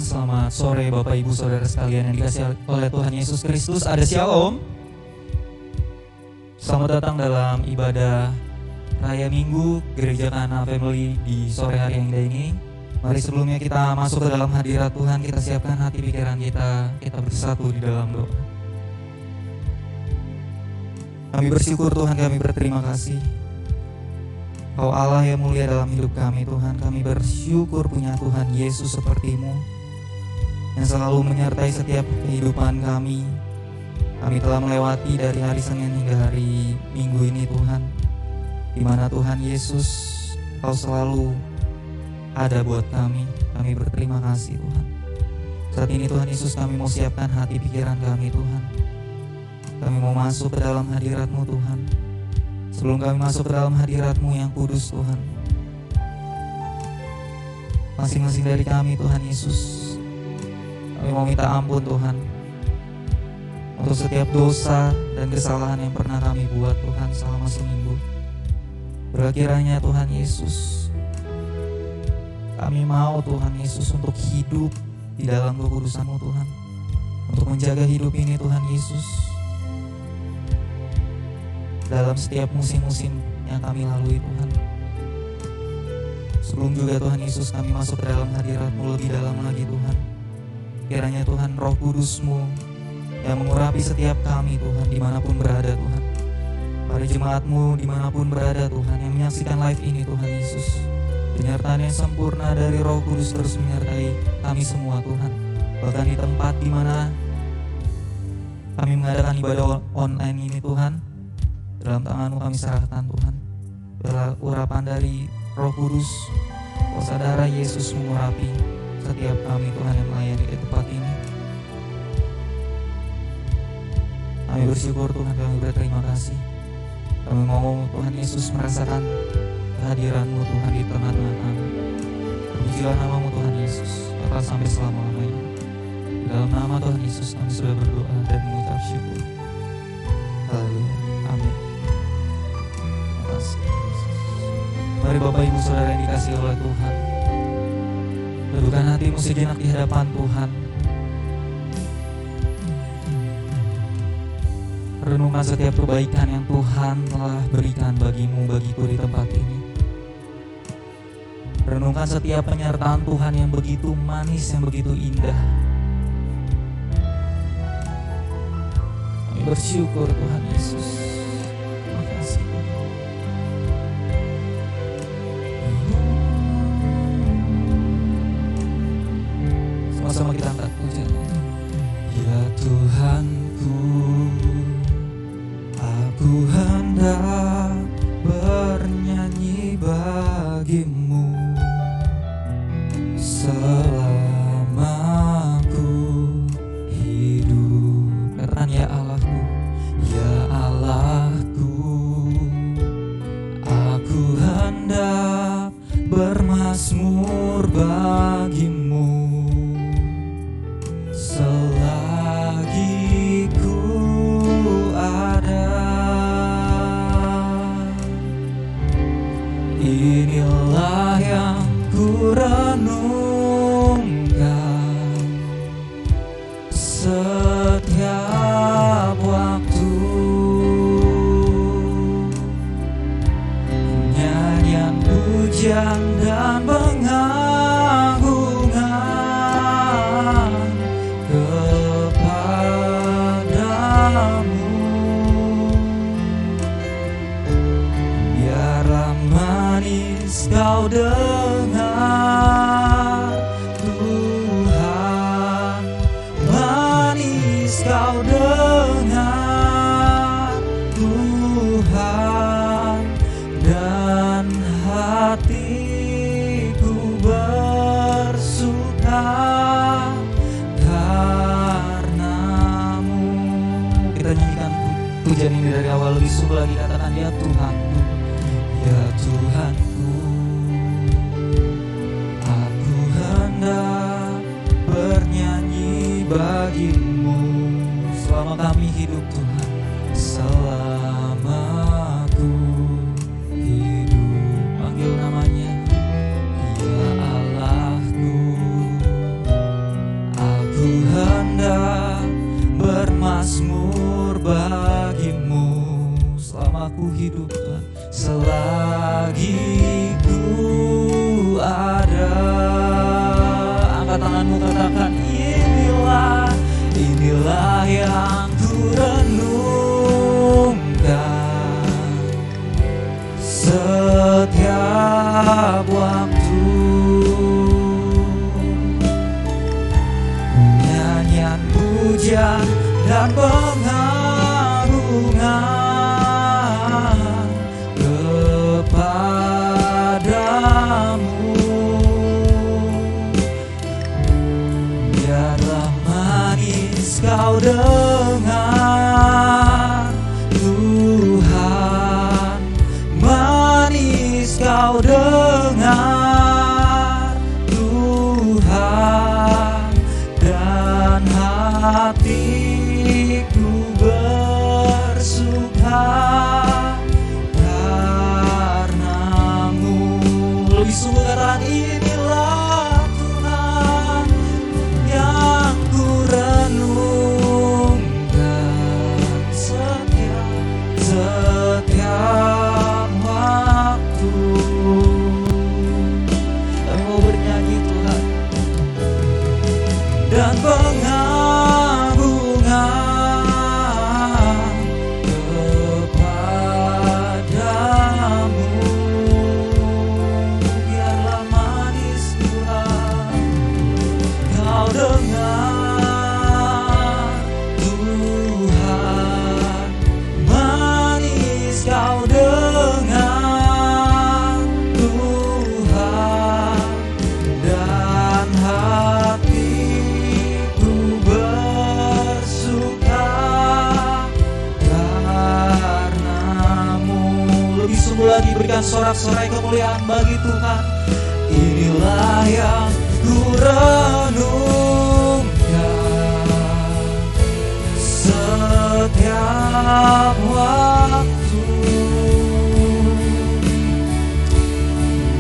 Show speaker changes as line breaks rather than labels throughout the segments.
Selamat sore Bapak Ibu Saudara sekalian yang dikasihi oleh Tuhan Yesus Kristus. Ada Shalom. Selamat datang dalam ibadah Raya Minggu Gereja Kana Family di sore hari yang indah ini. Mari sebelumnya kita masuk ke dalam hadirat Tuhan, kita siapkan hati pikiran kita bersatu di dalam doa. Kami bersyukur Tuhan, kami berterima kasih Kau Allah yang mulia dalam hidup kami Tuhan. Kami bersyukur punya Tuhan Yesus seperti-Mu yang selalu menyertai setiap kehidupan kami. Kami telah melewati dari hari Senin hingga hari Minggu ini Tuhan, di mana Tuhan Yesus Kau selalu ada buat kami. Kami berterima kasih Tuhan. Saat ini Tuhan Yesus, kami mau siapkan hati pikiran kami Tuhan. Kami mau masuk ke dalam hadirat-Mu Tuhan. Sebelum kami masuk ke dalam hadirat-Mu yang kudus Tuhan, masing-masing dari kami Tuhan Yesus, kami mau minta ampun Tuhan untuk setiap dosa dan kesalahan yang pernah kami buat Tuhan selama seminggu. Kiranya Tuhan Yesus, kami mau Tuhan Yesus untuk hidup di dalam kekudusan-Mu Tuhan, untuk menjaga hidup ini Tuhan Yesus dalam setiap musim-musim yang kami lalui Tuhan. Sebelum juga Tuhan Yesus kami masuk ke dalam hadirat-Mu lebih dalam lagi Tuhan, kiranya Tuhan Roh Kudus-Mu yang mengurapi setiap kami Tuhan dimanapun berada Tuhan. Para jemaat-Mu dimanapun berada Tuhan yang menyaksikan live ini Tuhan Yesus, penyertaan yang sempurna dari Roh Kudus terus menyertai kami semua Tuhan. Bahkan di tempat dimana kami mengadakan ibadah online ini Tuhan, dalam tangan-Mu kami serahkan Tuhan. Biarlah urapan dari Roh Kudus, kuasa darah Yesus mengurapi setiap kami Tuhan yang melayani di tempat ini. Kami bersyukur Tuhan, kami berterima kasih. Kami mau Tuhan Yesus merasakan kehadiran-Mu Tuhan di tengah-tengah kami. Terpujilah nama-Mu Tuhan Yesus, kekal sampai selama-lamanya. Di dalam nama Tuhan Yesus kami sudah berdoa dan mengucap syukur. Haleluya. Amin. Terima kasih Yesus. Mari Bapak Ibu Saudara yang dikasihi oleh Tuhan, redupkan hatimu sejenak di hadapan Tuhan. Renungkan setiap kebaikan yang Tuhan telah berikan bagimu, bagiku di tempat ini. Renungkan setiap penyertaan Tuhan yang begitu manis, yang begitu indah. Kami bersyukur Tuhan Yesus. Terima kasih. Sama-sama kita angkat pujian. Ya Tuhanku, aku hendak bernyanyi bagimu selama ku hidup. Katakan ya Allahku, ya Allahku, aku hendak bermazmur bagimu selagi ku setiap waktu. Nyanyian pujian dan pengagungan kepadamu. Biarlah manis kau dengar Tuhan, manis kau dengar Tuhan, dan hatiku bersuka karenamu. Kita nyanyikan pujian ini dari awal lebih sungguh lagi, katakan ya Tuhanku, ya Tuhanku, aku hendak bernyanyi bagimu selama kami hidup Tuhan, selama aku hidup. Panggil namanya, ya Allahku, aku hendak bermazmur bagimu selama aku hidup Tuhan, selagi ku ada. Angkat tanganmu, katakan inilah yang ku renungkan setiap waktu. Nyanyian pujian dan pengagungan kepadamu. Biarlah manis kau dengar Tuhan, manis kau dengar Tuhan, dan hatiku bersuka karenamu. Lebih sungguh katakan inilah Tuhan yang ku renungkan setiap waktu. Kami mau bernyanyi Tuhan, dan pengagungan kepadamu. Biarlah manis Tuhan kau dengar Tuhan, manis kau dengar Tuhan, dan hatiku bersuka karenamu. Lebih sungguh lagi berikan sorak-sorai kemuliaan bagi Tuhan. Inilah yang ku renungkan setiap waktu.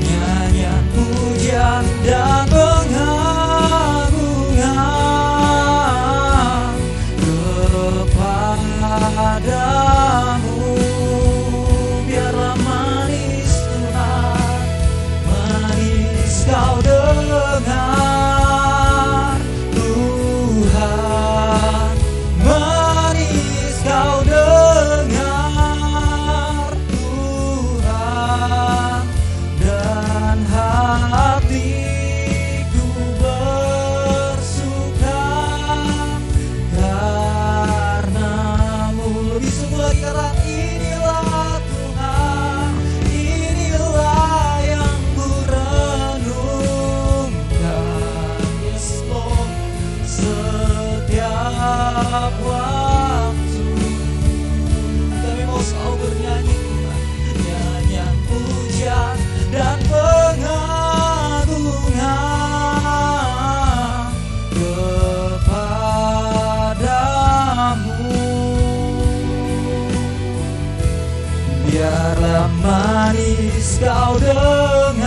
Nyanyian pujian dan pengagungan kepadamu. Biarlah manis Tuhan, manis kau dengar Tuhan, manis kau dengar Tuhan, dan hatiku bersuka karenamu. Lebih sungguh lagi katakan inilah Tuhan, inilah yang ku renungkan. Yes Lord, setiap waktu. Kami mau selalu bernyanyi Tuhan, nyanyian pujian dan pengagungan kepadamu. Biarlah manis kau dengar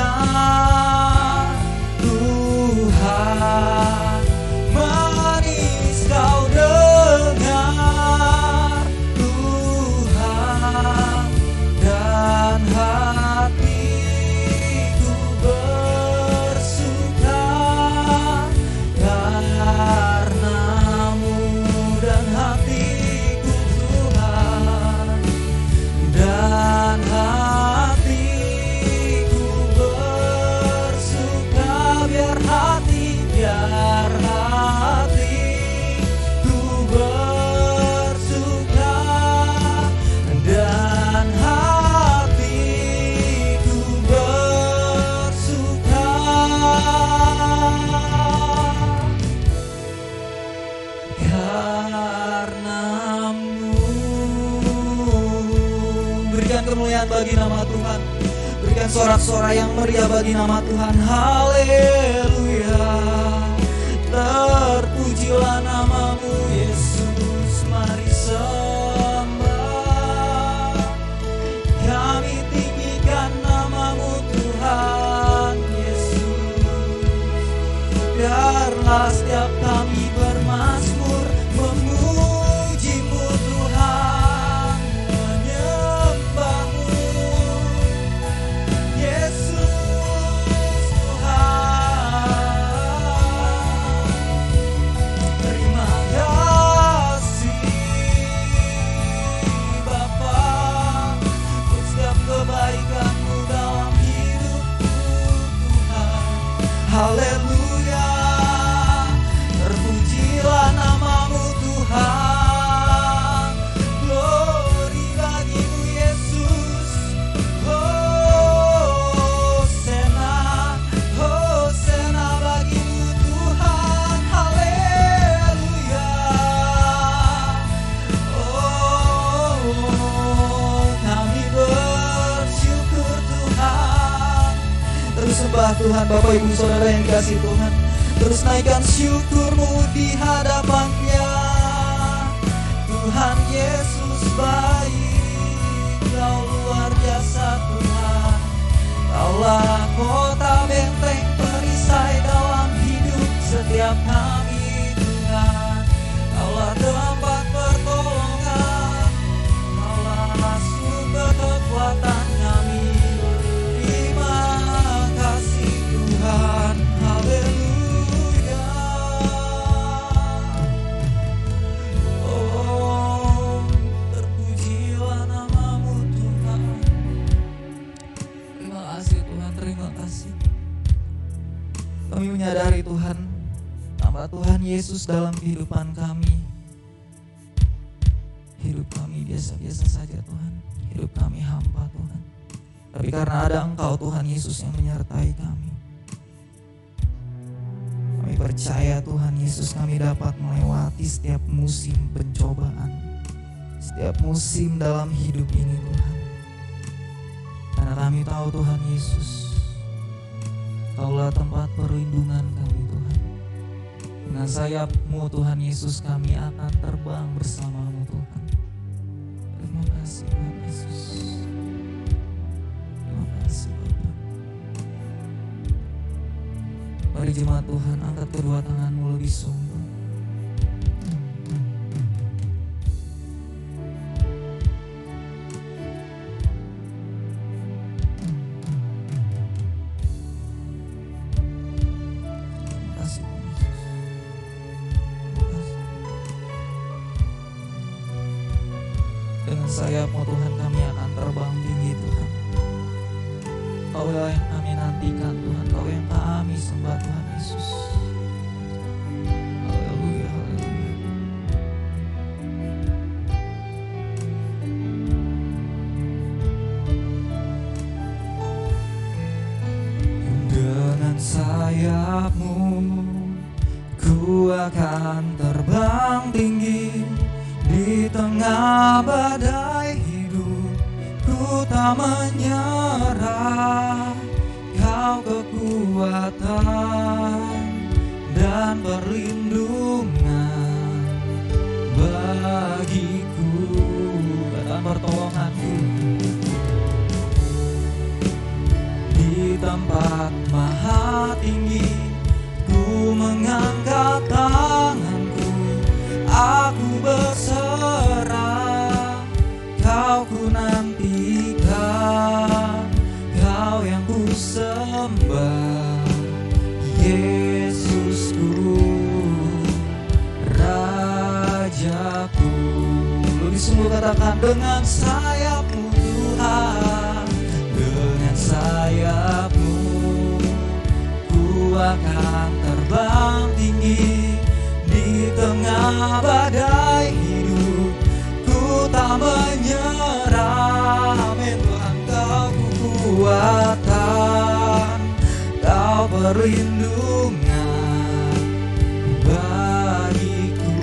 Tuhan, manis kau dengar kemuliaan bagi nama Tuhan. Berikan sorak-sorai yang meriah bagi nama Tuhan. Haleluya. Terpujilah namamu Yesus, mari sembah. Kami tinggikan namamu Tuhan Yesus. Biarlah setiap kami bermazmur memuji-Mu Tuhan, menyembah-Mu Yesus Tuhan. Terima kasih Bapa untuk setiap kebaikan-Mu dalam hidupku Tuhan. Haleluya. Terpujilah namamu Tuhan. Glory bagimu Yesus. Hosana, Hosana bagimu Tuhan. Haleluya. Oh, kami bersyukur Tuhan. Terus sembah Tuhan Bapak Ibu Saudara yang dikasihi Tuhan. Terus naikkan syukur-Mu di hadapan-Nya. Tuhan Yesus baik, Kau luar biasa Tuhan. Kaulah kota benteng perisai dalam hidup setiap kami Tuhan. Kaulah tempat pertolongan, Kaulah sumber kekuatan kami. Terima kasih Tuhan. Haleluya. Oh, terpujilah namamu Tuhan. Terima kasih Tuhan, terima kasih. Kami menyadari Tuhan, tanpa Tuhan Yesus dalam kehidupan kami, hidup kami biasa-biasa saja Tuhan. Hidup kami hampa Tuhan. Tapi karena ada Engkau Tuhan Yesus yang menyertai kami, kami percaya Tuhan Yesus kami dapat melewati setiap musim pencobaan, setiap musim dalam hidup ini Tuhan. Karena kami tahu Tuhan Yesus, Kaulah tempat perlindungan kami Tuhan. Dengan sayap-Mu Tuhan Yesus kami akan terbang bersama-Mu Tuhan. Terima kasih Tuhan Yesus. Terima kasih Bapa. Mari jemaat Tuhan, angkat kedua tanganmu lebih sungguh. Terima kasih Tuhan Yesus. Terima kasih. Dengan sayap-Mu Tuhan kami akan terbang tinggi Tuhan. Kau yang kami nantikan Tuhan, Kau yang kami sembah Tuhan Yesus. Haleluya, haleluya. Dengan sayap-Mu ku akan terbang tinggi di tengah badai hidup. Ku tak menyerah, Kau kekuatan dan perlindungan bagiku, dan pertolonganku. Di tempat maha tinggi ku mengangkat tanganku, aku berserah, Kau ku nantikan, Kau yang ku sembah, Yesusku, Rajaku. Lebih sungguh katakan, dengan sayap-Mu Tuhan, dengan sayap-Mu ku akan terbang tinggi di tengah badai hidup. Ku tak menyerah, amin Tuhan. Kau kekuatan, Kau perlindungan bagiku,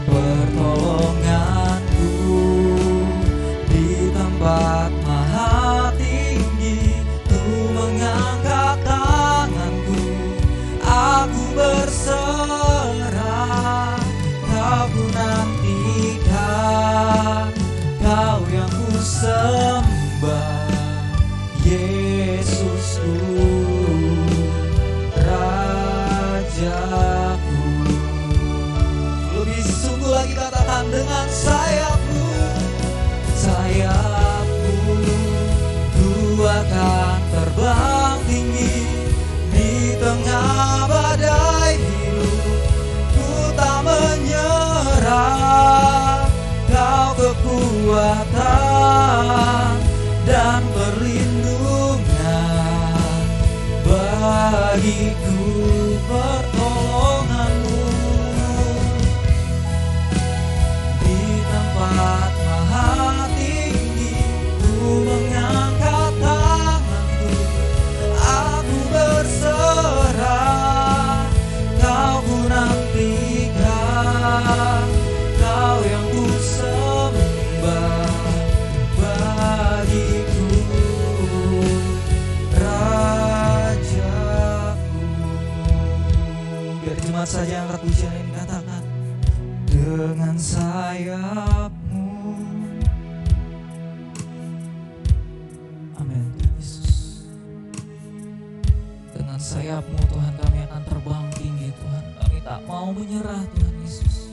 pertolonganku di nantikan, Kau yang ku sembah, Yesusku, Rajaku. Lebih sungguh lagi katakan, dengan sayapmu, sayapmu, ku akan terbang tinggi di tengah badai hidup. Ku tak menyerah, Kau kekuatan dan perlindungan bagiku, pertolonganmu di tempat maha tinggi. Ku mengangkat tanganku, aku berserah, Kau ku nantikan, Kau yang ku sembah, bagiku Rajaku. Biar jemaat saja angkat pujian ini, katakan, dengan sayapmu. Amin, Yesus. Dengan sayapmu Tuhan kami akan terbang tinggi Tuhan. Kami tak mau menyerah Tuhan Yesus.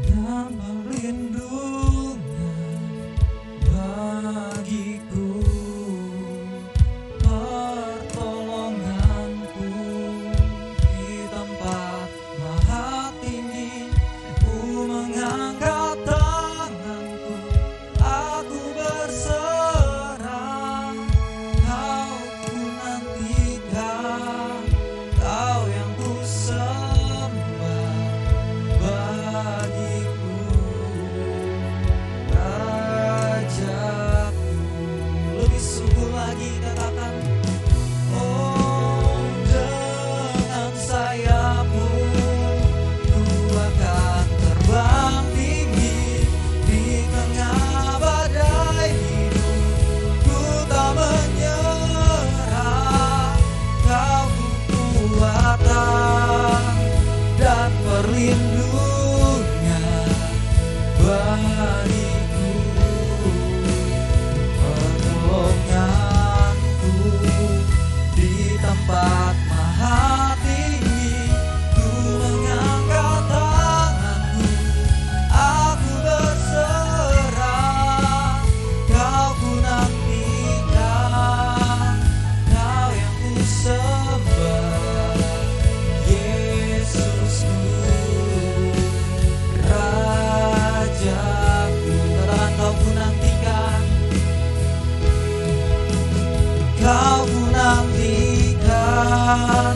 Dan perlindungan bagiku, pertolonganku di tempat maha tinggi. Ku mengangkat tanganku, aku berserah, Kau ku nantikan, Kau yang ku sembah, bagiku Rajaku. Lebih sungguh lagi katakan, oh dengan sayapmu ku akan terbang tinggi di tengah badai hidup. Ku tak menyerah, Kau kekuatan dan perlindungan bagiku, pertolonganku di tempat maha tinggi. Ku mengangkat tanganku, aku berserah, Kau ku nantikan, Kau yang ku sembah, Yesusku, Rajaku. Katakan, Kau ku nantikan, Kau ku nantikan,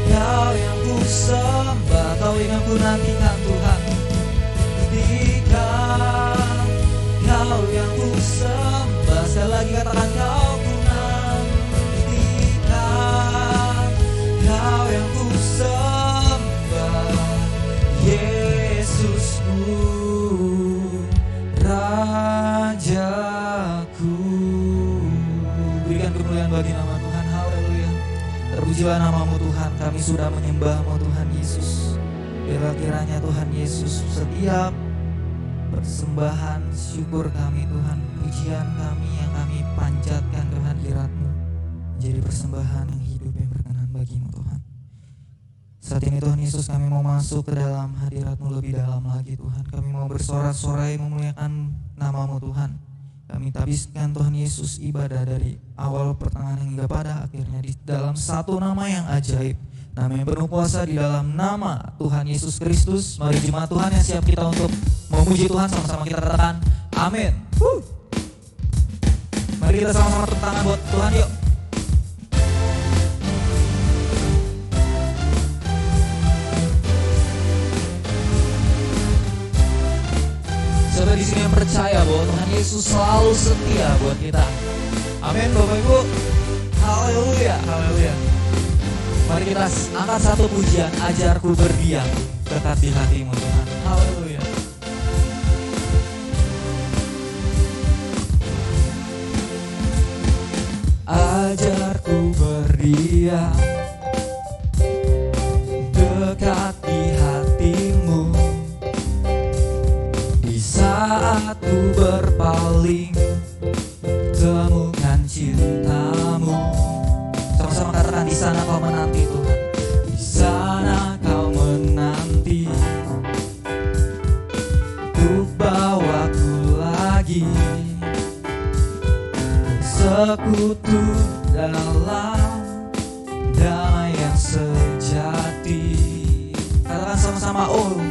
Kau yang ku sembah, Kau yang ku nantikan Tuhan. Nantikan, Kau yang ku sembah. Sekali lagi katakan, Kau ku nantikan, Kau yang ku sembah, Yesusku, Rajaku. Berikan kemuliaan bagi nama Tuhan. Haleluya. Terpujilah namamu Tuhan. Kami sudah menyembahmu Tuhan Yesus. Biarlah kiranya Tuhan Yesus setiap persembahan syukur kami Tuhan, pujian kami yang kami panjatkan ke hadirat-Mu, menjadi persembahan yang hidup yang berkenan bagi-Mu Tuhan. Saat ini Tuhan Yesus, kami mau masuk ke dalam hadirat-Mu lebih dalam lagi Tuhan. Kami mau bersorak-sorai memuliakan nama-Mu Tuhan. Kami tabiskan Tuhan Yesus ibadah dari awal pertengahan hingga pada akhirnya di dalam satu nama yang ajaib, nama yang penuh kuasa, di dalam nama Tuhan Yesus Kristus. Mari jemaat Tuhan yang siap kita untuk memuji Tuhan, sama-sama kita katakan amin. Mari kita sama-sama tepuk tangan buat Tuhan, yuk. Saudara di sini yang percaya bahwa Tuhan Yesus selalu setia buat kita. Amin, Bapak Ibu. Haleluya, haleluya. Mari kita angkat satu pujian, ajarku berdiam dekat di hatimu Tuhan. Haleluya. Ajarku berdiam dekat di hatimu. bersama-sama.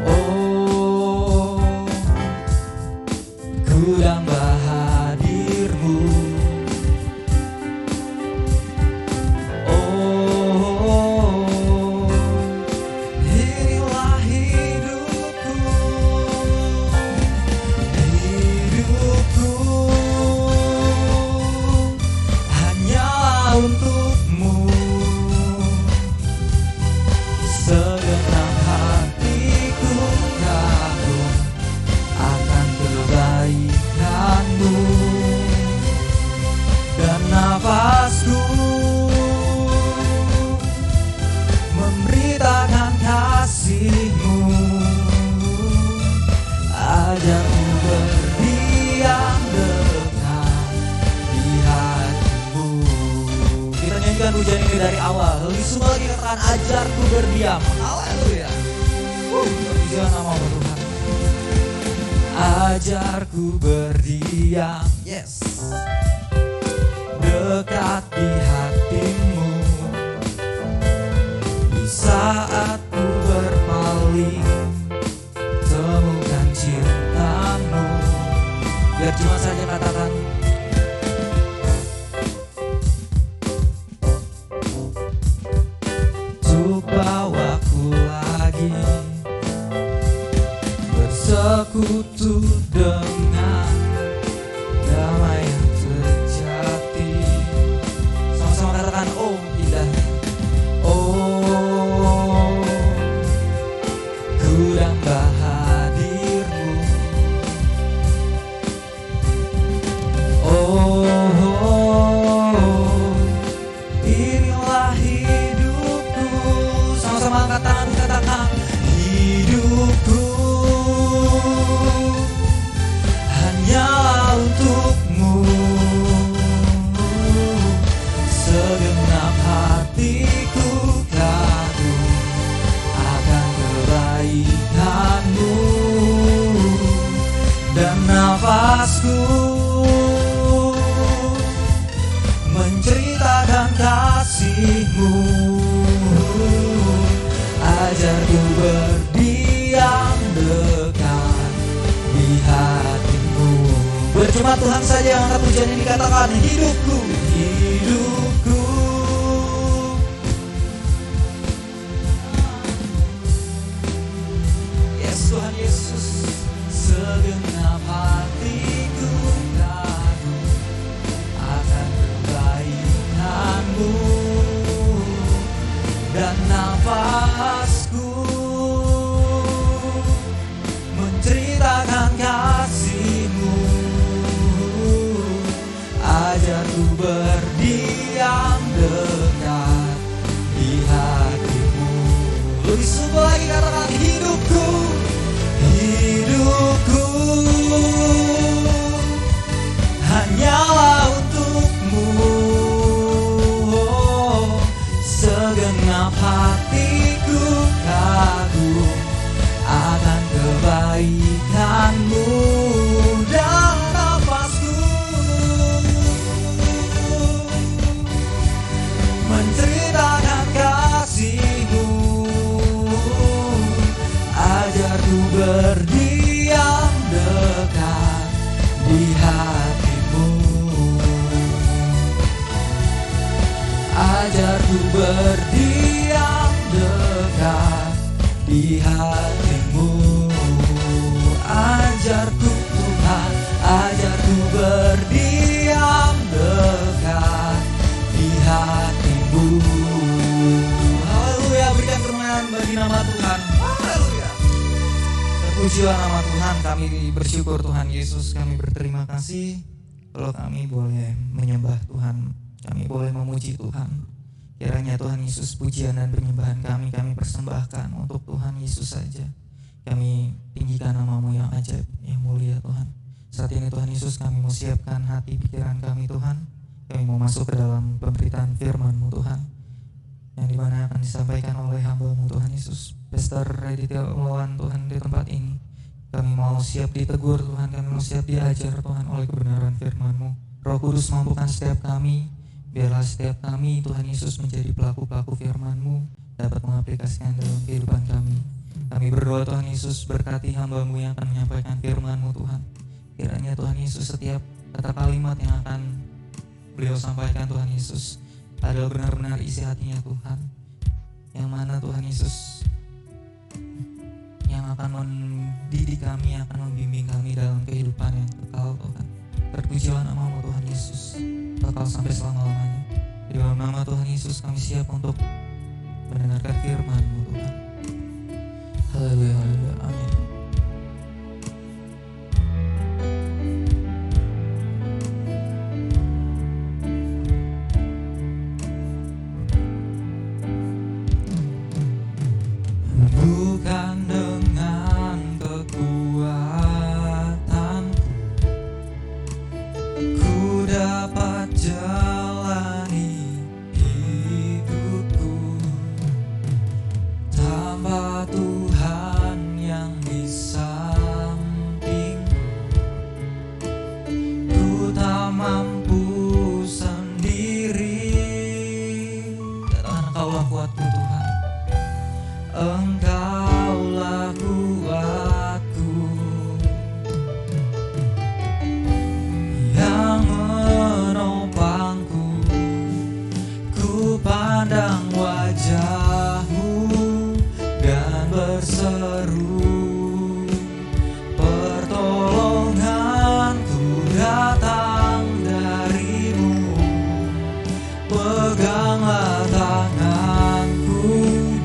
Oh, ku damba hadir-Mu. Oh, inilah hidupku, hidupku hanyalah untuk-Mu. Segenap hatiku kagum akan kebaikan-Mu, dan nafasku memberitakan kasih-Mu. Ajarku berdiam dekat di hati-Mu. Kita nyanyikan pujian ini dari awal. Lebih semua lagi katakan, ajarku berdiam. Haleluya. Pujian nama-Mu Tuhan. Ajarku berdiam, yes, dekat di hati-Mu. Di saat ku berpaling, temukan cinta-Mu. Biar cuma saja katakan, untuk bawaku lagi bersekutu dengan damai yang sejati. Sama-sama katakan, oh indahnya, oh ku damba hadir-Mu. Oh, inilah hidupku. Sama-sama angkat tangan, katakan, hidupku hanyalah untuk-Mu. Segenap hatiku kagum akan kebaikan-Mu, dan nafasku menceritakan kasih-Mu. Ajarku berdiam dekat di hati-Mu. Bercuma Tuhan saja yang angkat pujian ini, katakan, hidupku, hidupku yes Tuhan Yesus. Segenap hatiku kagum akan kebaikan-Mu, dan nafasku menceritakan kasih-Mu. Ajarku berdiam dekat di hati-Mu. Lebih sungguh lagi katakan, hidupku, hidupku hanyalah untuk-Mu. Segenap hatiku kagum akan kebaikan-Mu, dan nafasku menceritakan kasih-Mu. Ajarku berdiam dekat di hati-Mu. Ajarku berdiam dekat di hati-Mu. Ajarku Tuhan, ajarku berdiam dekat di hati-Mu. Haleluya, berikan kemuliaan bagi nama Tuhan. Haleluya. Terpujilah nama Tuhan. Kami bersyukur Tuhan Yesus, kami berterima kasih kalau kami boleh menyembah Tuhan, kami boleh memuji Tuhan. Kiranya Tuhan Yesus, pujian dan penyembahan kami persembahkan untuk Tuhan Yesus saja. Kami tinggikan nama-Mu yang ajaib, yang mulia Tuhan. Saat ini Tuhan Yesus, kami mau siapkan hati pikiran kami Tuhan. Kami mau masuk ke dalam pemberitaan firman-Mu Tuhan, yang dimana akan disampaikan oleh hamba-Mu Tuhan Yesus, Pastor Raditya Ulawan Tuhan di tempat ini. Kami mau siap ditegur Tuhan, kami mau siap diajar Tuhan oleh kebenaran firman-Mu. Roh Kudus mampukan setiap kami. Biarlah setiap kami Tuhan Yesus menjadi pelaku-pelaku firman-Mu dapat mengaplikasikan dalam kehidupan kami. Kami berdoa Tuhan Yesus, berkati hamba-Mu yang akan menyampaikan firman-Mu Tuhan. Kiranya Tuhan Yesus setiap kata kalimat yang akan beliau sampaikan Tuhan Yesus adalah benar-benar isi hatinya Tuhan, yang mana Tuhan Yesus yang akan mendidik kami, yang akan membimbing kami dalam kehidupan yang kekal Tuhan. Terpujilah nama-Mu Tuhan Yesus, kekal sampai selama-lamanya. Di dalam nama Tuhan Yesus kami siap untuk mendengarkan firman-Mu Tuhan. Haleluya, haleluya, amin. Bukan dengan kekuatanku ku dapat jalani hidupku tanpa Tuhan yang di sampingku. Ku tak mampu sendiri. Katakan Engkaulah kuatku Tuhan, Engkaulah kuatku yang menopangku. Ku pandang wajah-Mu dan berseru, pertolonganku datang dari-Mu. Peganglah tanganku,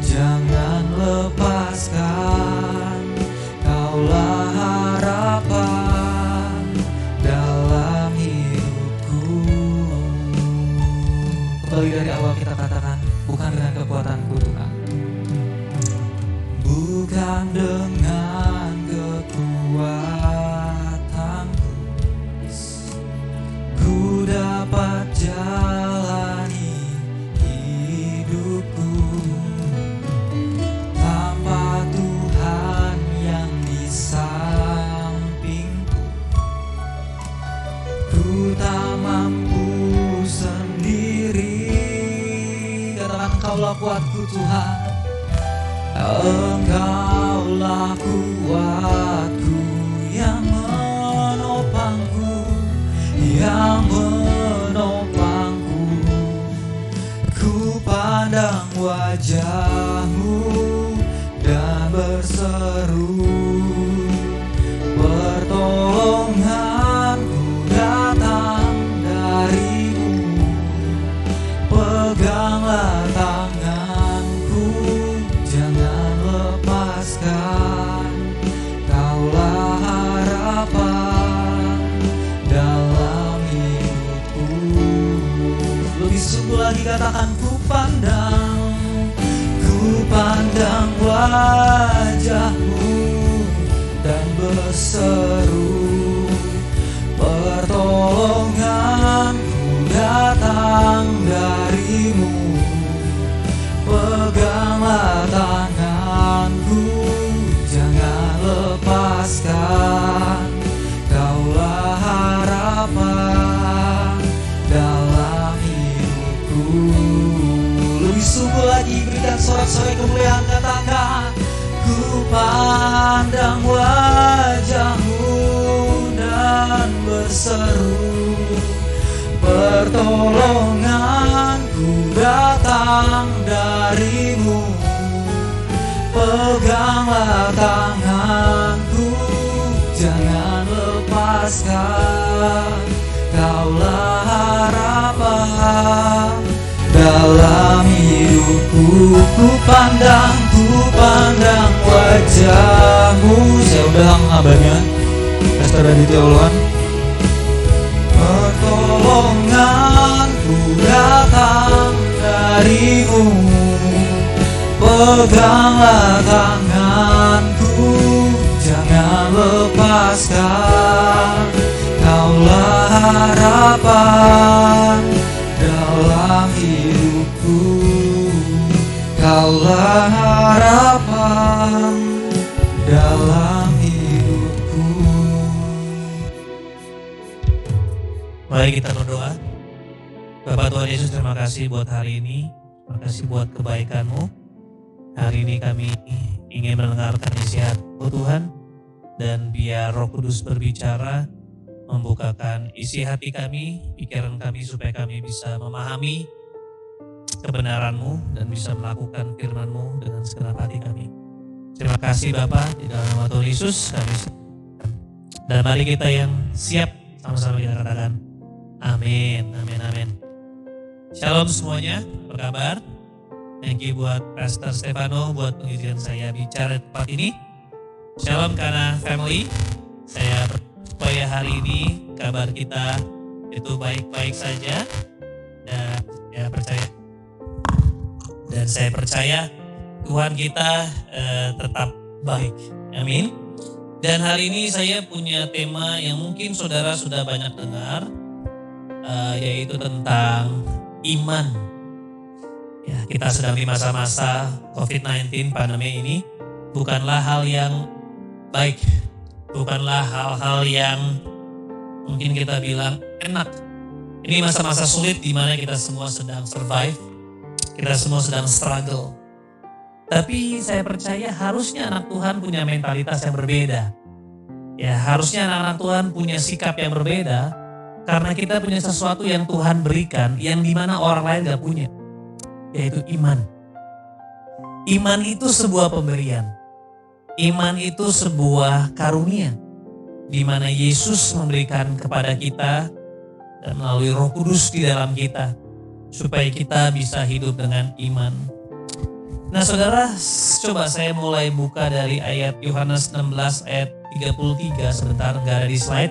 jangan lepaskan. Kaulah harapan dalam hidupku. Kembali dari awal kita katakan, bukan dengan kekuatanku Tuhan, bukan dengan kekuatanku ku dapat jalani hidupku tanpa Tuhan yang di sampingku. Ku tak mampu sendiri. Katakan Engkaulah kuatku Tuhan, Engkaulah kuatku yang menopangku, yang menopangku. Ku pandang wajah-Mu dan berseru, pertolonganku datang dari-Mu. Peganglah tanganku, jangan lepaskan. Kaulah harapan dalam hidupku. Lebih sungguh lagi katakan, ku pandang wajah-Mu dan berseru, pertolonganku datang dari-Mu. Peganglah tanganku, jangan lepaskan. Kaulah harapan dalam hidupku. Lebih sungguh lagi berikan sorak-sorai kemuliaan, katakan, ku pandang wajah-Mu dan berseru, pertolonganku datang dari-Mu. Peganglah tanganku, jangan lepaskan. Kaulah harapan dalam hidupku. Ku pandang wajah-Mu. Saya undang abahnya Pastor Raditya Uluan. Pertolonganku datang dari-Mu. Peganglah tanganku, jangan lepaskan. Kaulah harapan dalam hidupku. Kaulah harapan dalam hidupku.
Mari kita berdoa. Bapak Tuhan Yesus, terima kasih buat hari ini. Terima kasih buat kebaikan-Mu. Hari ini kami ingin mendengarkan isi-Hati Tuhan, dan biar Roh Kudus berbicara, membukakan isi hati kami, pikiran kami, supaya kami bisa memahami kebenaran-Mu dan bisa melakukan firman-Mu dengan segenap hati kami. Terima kasih Bapa, di dalam nama Tuhan Yesus kami siapkan. Dan mari kita yang siap sama-sama kita katakan amin, amin, amin. Shalom semuanya, apa kabar? Thank you buat Pastor Stefano buat pengizinan saya bicara di tempat ini. Shalom Kana family. Saya supaya hari ini kabar kita itu baik-baik saja, dan saya percaya Tuhan kita tetap baik. Amin. Dan hari ini saya punya tema yang mungkin saudara sudah banyak dengar, yaitu tentang iman. Ya, kita sedang di masa-masa COVID-19 pandemi ini, bukanlah hal yang baik, bukanlah hal-hal yang mungkin kita bilang enak. Ini masa-masa sulit di mana kita semua sedang survive, kita semua sedang struggle. Tapi saya percaya harusnya anak Tuhan punya mentalitas yang berbeda. Ya, harusnya anak-anak Tuhan punya sikap yang berbeda, karena kita punya sesuatu yang Tuhan berikan yang dimana orang lain gak punya, yaitu iman. Iman itu sebuah pemberian. Iman itu sebuah karunia, di mana Yesus memberikan kepada kita dan melalui Roh Kudus di dalam kita, supaya kita bisa hidup dengan iman. Nah saudara, coba saya mulai buka dari ayat Yohanes 16 ayat 33 sebentar, gak ada di slide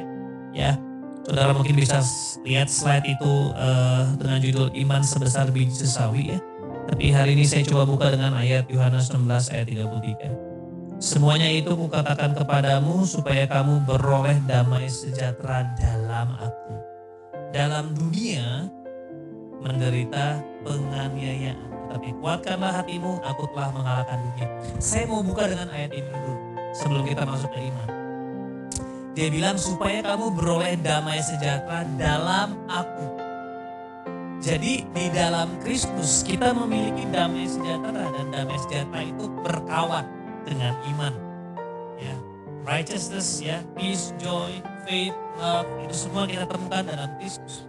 ya. Saudara mungkin bisa lihat slide itu dengan judul iman sebesar biji sesawi ya. Tapi hari ini saya coba buka dengan ayat Yohanes 16 ayat 33. Semuanya itu kukatakan kepadamu supaya kamu beroleh damai sejahtera dalam aku. Dalam dunia menderita penganiayaan, tapi kuatkanlah hatimu, aku telah mengalahkan dunia. Saya mau buka dengan ayat ini dulu sebelum kita masuk ke iman. Dia bilang supaya kamu beroleh damai sejahtera dalam aku. Jadi di dalam Kristus kita memiliki damai sejahtera, dan damai sejahtera itu berkawan dengan iman. Ya, righteousness, ya, peace, joy, faith, love, itu semua kita temukan dalam Kristus.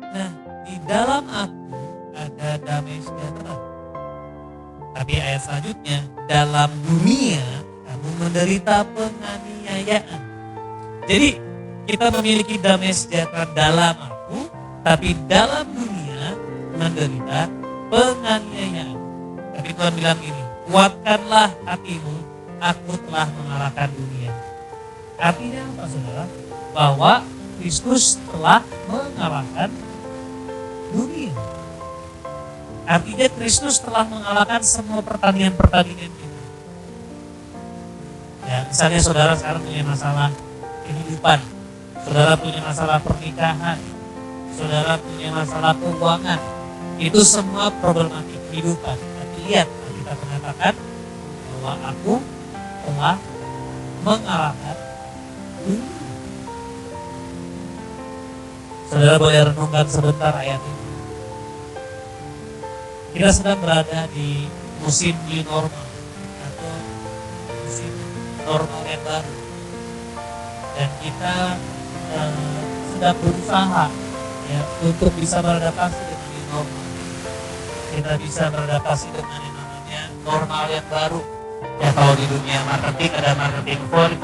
Nah, di dalam aku ada damai sejahtera. Tapi ayat selanjutnya, dalam dunia kamu menderita penganiayaan. Jadi kita memiliki damai sejahtera dalam aku, tapi dalam dunia menderita penganiayaan. Tapi Tuhan bilang gini, kuatkanlah hatimu, aku telah mengalahkan dunia. Artinya apa saudara? Bahwa Kristus telah mengalahkan dunia. Artinya Kristus telah mengalahkan semua pertandingan-pertandingan kita. Ya, misalnya saudara sekarang punya masalah kehidupan, saudara punya masalah pernikahan, saudara punya masalah keuangan, itu semua problematik kehidupan. Tapi lihat, kita mengatakan bahwa aku telah mengalahkan dunia. Saudara boleh renungkan sebentar ayat ini. Kita sedang berada di musim new normal atau musim normal yang baru, dan kita sedang berusaha ya untuk bisa beradaptasi dengan new normal. Kita bisa beradaptasi dengan yang namanya normal yang baru. Ya, kalau di dunia marketing ada marketing 4.0.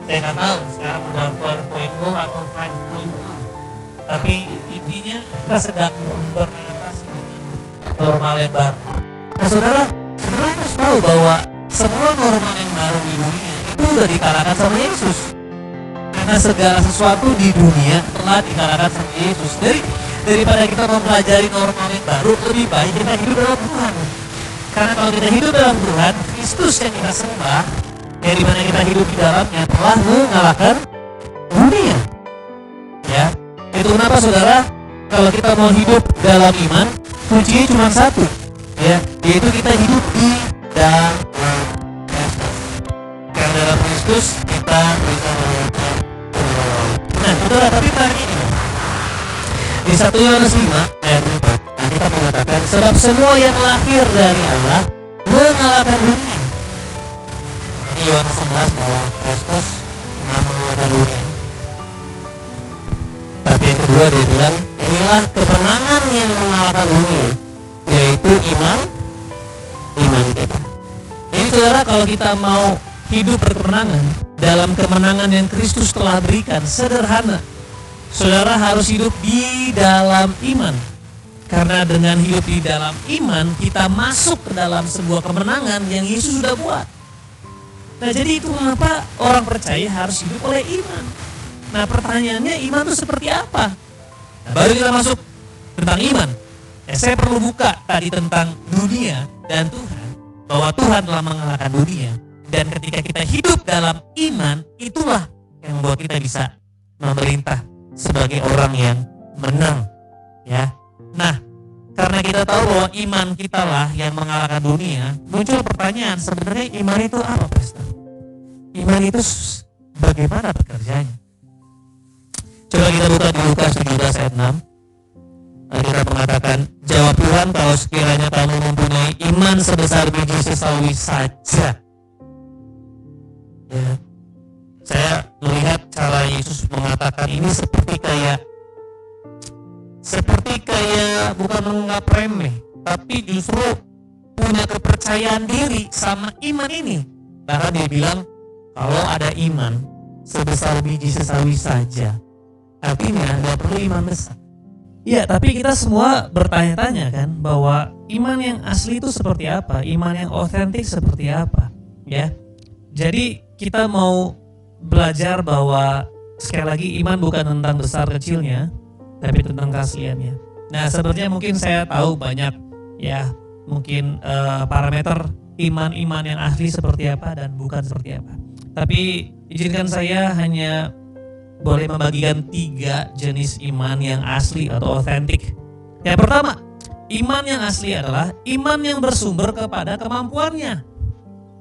Saya nggak tahu sekarang udah 4.0 atau 5.0. Tapi intinya kita sedang beradaptasi dengan normal yang baru. Nah saudara harus tahu bahwa semua normal yang baru di dunia itu sudah dikalahkan sama Yesus. Karena segala sesuatu di dunia telah dikalahkan sama Yesus. Daripada kita mempelajari normal yang baru, lebih baik kita hidup dalam Tuhan. Karena kalau kita hidup dalam Tuhan, Kristus yang kita sembah, yang dimana kita hidup di dalamnya, telah mengalahkan dunia. Ya, itu kenapa saudara, kalau kita mau hidup dalam iman, kuncinya cuma satu, ya, yaitu kita hidup di dalam Kristus. Karena dalam Kristus kita bisa melihat. Nah, saudara, tapi mari ini di 1 Yohanes 5 ayat 4, nanti Alkitab mengatakan, sebab semua yang lahir dari Allah mengalahkan dunia. Ini Yohanes 11 bahwa Kristus mengalahkan dunia. Tapi yang kedua dia bilang, inilah kemenangan yang mengalahkan dunia, yaitu iman kita. Jadi saudara, kalau kita mau hidup berkemenangan dalam kemenangan yang Kristus telah berikan, sederhana. Saudara harus hidup di dalam iman. Karena dengan hidup di dalam iman, kita masuk ke dalam sebuah kemenangan yang Yesus sudah buat. Nah, jadi itu mengapa orang percaya harus hidup oleh iman. Nah, pertanyaannya, iman itu seperti apa? Nah, baru kita masuk tentang iman. Saya perlu buka tadi tentang dunia dan Tuhan, bahwa Tuhan telah mengalahkan dunia. Dan ketika kita hidup dalam iman, itulah yang membuat kita bisa memerintah sebagai orang yang menang. Ya. Nah, karena kita tahu bahwa iman kita lah yang mengalahkan dunia, muncul pertanyaan, sebenarnya iman itu apa, Pastor? Iman itu bagaimana bekerjanya? Coba kita buka di Lukas 17 ayat 6. Kita mengatakan, jawab Tuhan, kalau sekiranya kamu mempunyai iman sebesar biji sesawi saja. Ya. Saya melihat cara Yesus mengatakan ini seperti kayak bukan menganggap remeh, tapi justru punya kepercayaan diri sama iman ini. Bahkan dia bilang, kalau ada iman sebesar biji sesawi saja, artinya nggak perlu iman besar. Ya, tapi kita semua bertanya-tanya kan, bahwa iman yang asli itu seperti apa, iman yang otentik seperti apa, ya. Jadi kita mau belajar bahwa sekali lagi iman bukan tentang besar kecilnya, tapi tentang keasliannya. Nah, sebenarnya mungkin saya tahu banyak ya, mungkin parameter iman yang asli seperti apa dan bukan seperti apa. Tapi izinkan saya hanya boleh membagikan 3 jenis iman yang asli atau otentik. Yang pertama, iman yang asli adalah iman yang bersumber kepada kemampuannya.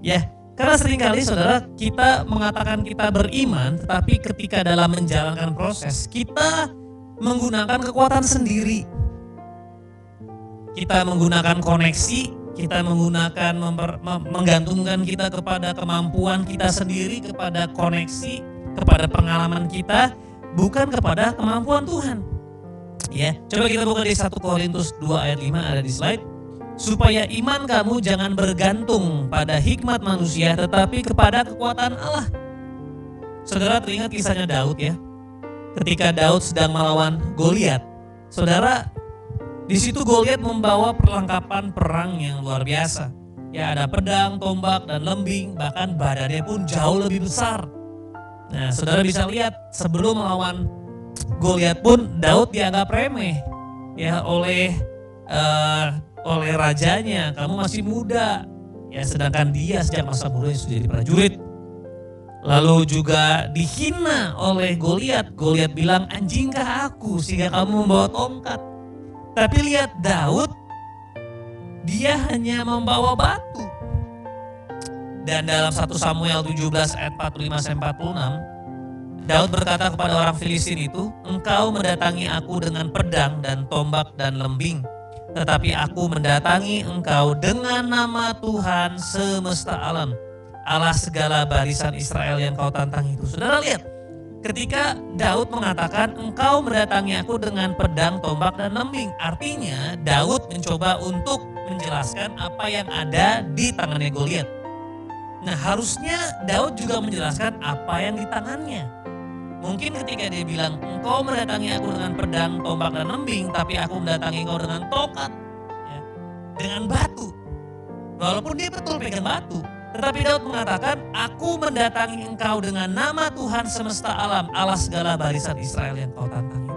Ya, karena seringkali saudara, kita mengatakan kita beriman, tetapi ketika dalam menjalankan proses, kita menggunakan kekuatan sendiri. Kita menggunakan koneksi, kita menggunakan menggantungkan kita kepada kemampuan kita sendiri, kepada koneksi, kepada pengalaman kita, bukan kepada kemampuan Tuhan. Ya, coba kita buka di 1 Korintus 2 ayat 5 ada di slide. Supaya iman kamu jangan bergantung pada hikmat manusia, tetapi kepada kekuatan Allah. Saudara teringat kisahnya Daud ya. Ketika Daud sedang melawan Goliat, saudara, di situ Goliat membawa perlengkapan perang yang luar biasa. Ya, ada pedang, tombak, dan lembing, bahkan badannya pun jauh lebih besar. Nah, saudara bisa lihat sebelum melawan Goliat pun Daud dianggap remeh ya oleh rajanya. Kamu masih muda ya, sedangkan dia sejak masa muda sudah jadi prajurit. Lalu juga dihina oleh Goliat. Goliat bilang, anjingkah aku sehingga kamu membawa tongkat? Tapi lihat Daud, dia hanya membawa batu. Dan dalam 1 Samuel 17 ayat 45-46, Daud berkata kepada orang Filistin itu, engkau mendatangi aku dengan pedang dan tombak dan lembing, tetapi aku mendatangi engkau dengan nama Tuhan semesta alam, Allah segala barisan Israel yang kau tantang itu. Saudara lihat, ketika Daud mengatakan engkau mendatangi aku dengan pedang, tombak, dan lembing, artinya Daud mencoba untuk menjelaskan apa yang ada di tangannya Goliat. Nah, harusnya Daud juga menjelaskan apa yang di tangannya. Mungkin ketika dia bilang, engkau mendatangi aku dengan pedang, tombak, dan lembing, tapi aku mendatangi engkau dengan tongkat, ya, dengan batu. Walaupun dia betul pegang batu, tetapi Daud mengatakan, aku mendatangi engkau dengan nama Tuhan semesta alam, Allah segala barisan Israel yang kau tantangi.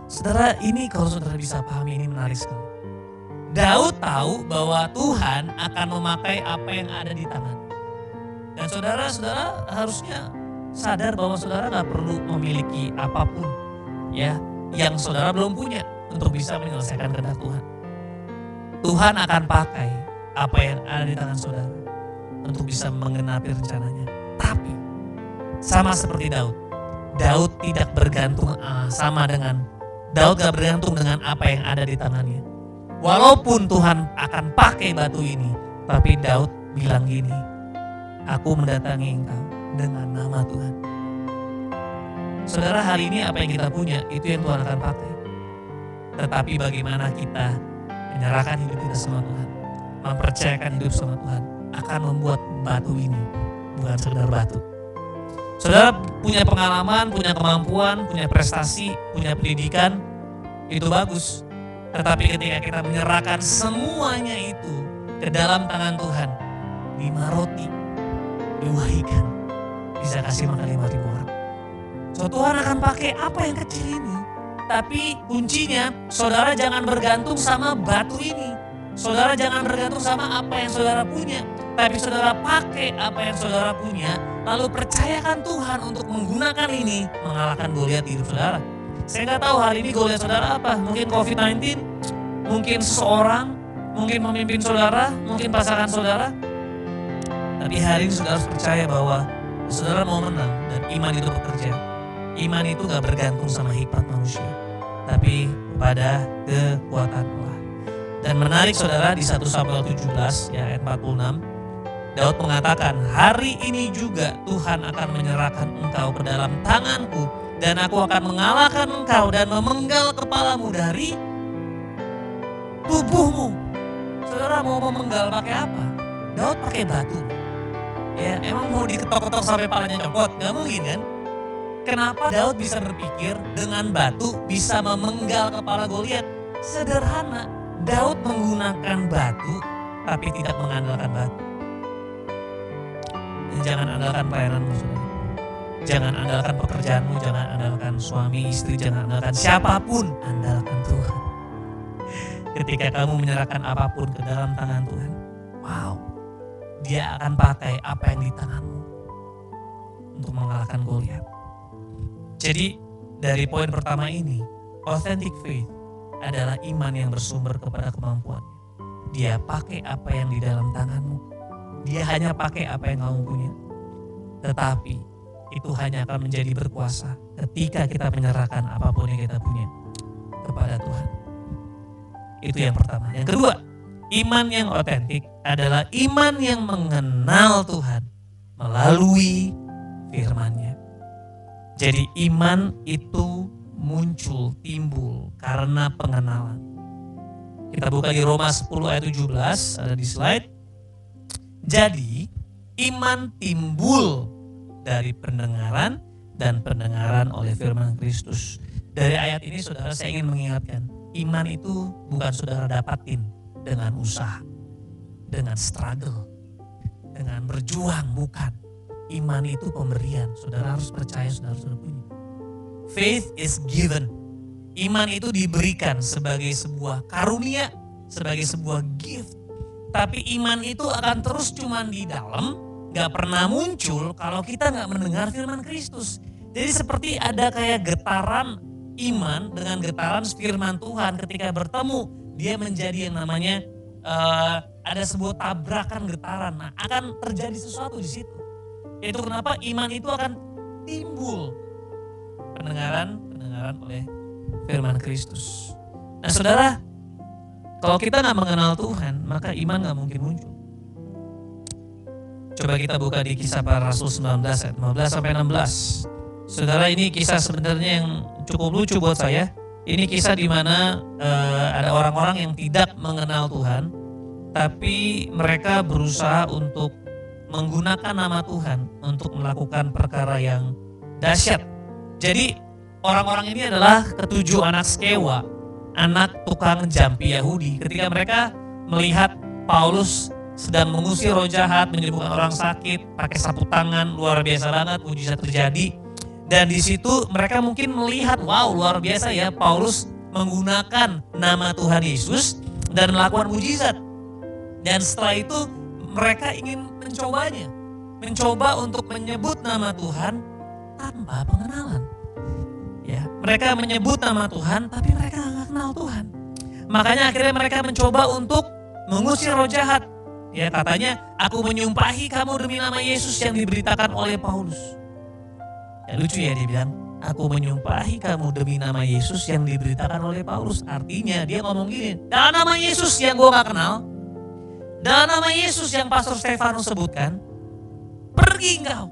Saudara, ini kalau saudara bisa pahami, ini menarik sekali. Daud tahu bahwa Tuhan akan memakai apa yang ada di tangan. Dan saudara-saudara harusnya sadar bahwa saudara gak perlu memiliki apapun ya yang saudara belum punya untuk bisa menyelesaikan kehendak Tuhan. Tuhan akan pakai apa yang ada di tangan saudara untuk bisa menggenapi rencananya. Tapi sama seperti Daud tidak bergantung sama dengan Daud gak bergantung dengan apa yang ada di tangannya. Walaupun Tuhan akan pakai batu ini, tapi Daud bilang gini, aku mendatangi engkau dengan nama Tuhan. Saudara, hari ini apa yang kita punya, itu yang Tuhan akan pakai. Tetapi bagaimana kita menyerahkan hidup kita sama Tuhan, mempercayakan hidup sama Tuhan, akan membuat batu ini bukan sekedar batu. Saudara punya pengalaman, punya kemampuan, punya prestasi, punya pendidikan, itu bagus. Tetapi ketika kita menyerahkan semuanya itu ke dalam tangan Tuhan, 5 roti, 2 ikan, bisa kasih makan 5.000 orang. So Tuhan akan pakai apa yang kecil ini. Tapi kuncinya, saudara jangan bergantung sama batu ini. Saudara jangan bergantung sama apa yang saudara punya. Tapi saudara pakai apa yang saudara punya, lalu percayakan Tuhan untuk menggunakan ini mengalahkan Goliat di hidup saudara. Saya nggak tahu hari ini Goliat saudara apa. Mungkin COVID-19, mungkin seseorang, mungkin pemimpin saudara, mungkin pasangan saudara. Tapi hari ini saudara harus percaya bahwa saudara mau menang dan iman itu bekerja. Iman itu gak bergantung sama hikmat manusia, tapi kepada kekuatan Allah. Dan menarik saudara, di 1 Samuel 17 ya, ayat 46, Daud mengatakan, hari ini juga Tuhan akan menyerahkan engkau ke dalam tanganku, dan aku akan mengalahkan engkau dan memenggal kepalamu dari tubuhmu. Saudara mau memenggal pakai apa? Daud pakai batu. Ya, emang mau diketok-ketok sampai palanya copot? Gak mungkin kan? Kenapa Daud bisa berpikir dengan batu bisa memenggal kepala Goliat? Sederhana, Daud menggunakan batu tapi tidak mengandalkan batu. Jangan andalkan pelayananmu, saudara. Jangan andalkan pekerjaanmu, jangan andalkan suami, istri, jangan andalkan siapapun, andalkan Tuhan. Ketika kamu menyerahkan apapun ke dalam tangan Tuhan, wow, Dia akan pakai apa yang di tanganmu untuk mengalahkan Goliat. Jadi dari poin pertama ini, authentic faith adalah iman yang bersumber kepada kemampuan. Dia pakai apa yang di dalam tanganmu. Dia hanya pakai apa yang kamu punya. Tetapi itu hanya akan menjadi berkuasa ketika kita menyerahkan apapun yang kita punya kepada Tuhan. Itu yang pertama. Yang kedua, iman yang otentik adalah iman yang mengenal Tuhan melalui firman-Nya. Jadi iman itu muncul, timbul karena pengenalan. Kita buka di Roma 10 ayat 17, ada di slide. Jadi iman timbul dari pendengaran dan pendengaran oleh firman Kristus. Dari ayat ini saudara saya ingin mengingatkan, iman itu bukan saudara dapatin dengan usaha, dengan struggle, dengan berjuang, bukan. Iman itu pemberian, saudara harus percaya, saudara harus punya. Faith is given. Iman itu diberikan sebagai sebuah karunia, sebagai sebuah gift. Tapi iman itu akan terus cuman di dalam, gak pernah muncul kalau kita gak mendengar firman Kristus. Jadi seperti ada kayak getaran iman dengan getaran firman Tuhan ketika bertemu, dia menjadi yang namanya ada sebuah tabrakan getaran. Nah, akan terjadi sesuatu di situ. Itu kenapa iman itu akan timbul pendengaran oleh firman Kristus. Nah saudara, kalau kita gak mengenal Tuhan, maka iman gak mungkin muncul. Coba kita buka di Kisah Para Rasul 19 ayat 15-16. Saudara, ini kisah sebenarnya yang cukup lucu buat saya. Ini kisah di mana ada orang-orang yang tidak mengenal Tuhan, tapi mereka berusaha untuk menggunakan nama Tuhan untuk melakukan perkara yang dahsyat. Jadi orang-orang ini adalah ketujuh anak Skewa, anak tukang jampi Yahudi. Ketika mereka melihat Paulus sedang mengusir roh jahat, menyembuhkan orang sakit, pakai sapu tangan, luar biasa banget, mujizat terjadi. Dan di situ mereka mungkin melihat, wow, luar biasa ya, Paulus menggunakan nama Tuhan Yesus dan melakukan mujizat. Dan setelah itu mereka ingin mencobanya, mencoba untuk menyebut nama Tuhan tanpa pengenalan. Ya, mereka menyebut nama Tuhan, tapi mereka nggak kenal Tuhan. Makanya akhirnya mereka mencoba untuk mengusir roh jahat. Ya, katanya, aku menyumpahi kamu demi nama Yesus yang diberitakan oleh Paulus. Ya lucu ya, dia bilang, aku menyumpahi kamu demi nama Yesus yang diberitakan oleh Paulus. Artinya dia ngomong gini, dalam nama Yesus yang gue gak kenal, dalam nama Yesus yang Pastor Stefanus sebutkan, pergi engkau.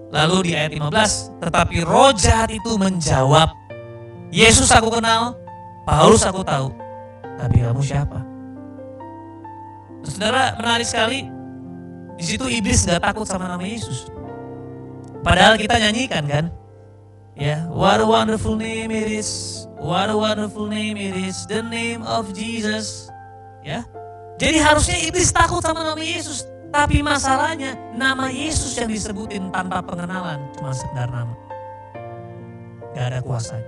Lalu di ayat 15, tetapi roh jahat itu menjawab, Yesus aku kenal, Paulus aku tahu, tapi kamu siapa? Saudara, menarik sekali. Di situ iblis gak takut sama nama Yesus. Padahal kita nyanyikan kan, ya, what a wonderful name it is, what a wonderful name it is, the name of Jesus. Ya, jadi harusnya iblis takut sama nama Yesus. Tapi masalahnya nama Yesus yang disebutin tanpa pengenalan cuma sekedar nama, gak ada kuasanya.